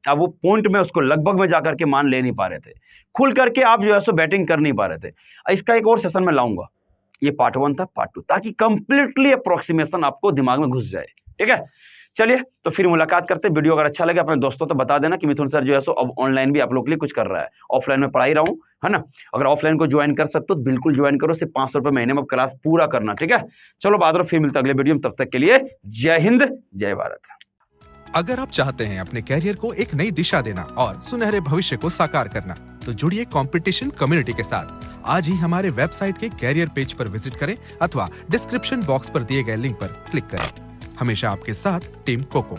अब वो पॉइंट में उसको लगभग में जाकर के मान ले नहीं पा रहे थे, खुल करके आप जो है सो बैटिंग कर नहीं पा रहे थे। इसका एक और सेशन में लाऊंगा, ये पार्ट 1 था, पार्ट 2, ताकि कंप्लीटली अप्रोक्सीमेशन आपको दिमाग में घुस जाए। ठीक है, चलिए तो फिर मुलाकात करते हैं। वीडियो अगर अच्छा लगे अपने दोस्तों तो बता देना कि मिथुन सर जो है सो अब ऑनलाइन भी आप लोग के लिए कुछ कर रहा है, ऑफलाइन में पढ़ा ही रहा हूं, है ना। अगर ऑफलाइन को ज्वाइन कर सकते हो तो बिल्कुल ज्वाइन करो, सिर्फ 500 रुपए महीने में क्लास पूरा करना। ठीक है, चलो बाद में फिर मिलता अगले वीडियो में, तब तक के लिए जय हिंद जय भारत। अगर आप चाहते हैं अपने कैरियर को एक नई दिशा देना और सुनहरे भविष्य को साकार करना, तो जुड़िए कंपटीशन कम्युनिटी के साथ। आज ही हमारे वेबसाइट के कैरियर पेज पर विजिट करें अथवा डिस्क्रिप्शन बॉक्स पर दिए गए लिंक पर क्लिक करें। हमेशा आपके साथ टीम कोको।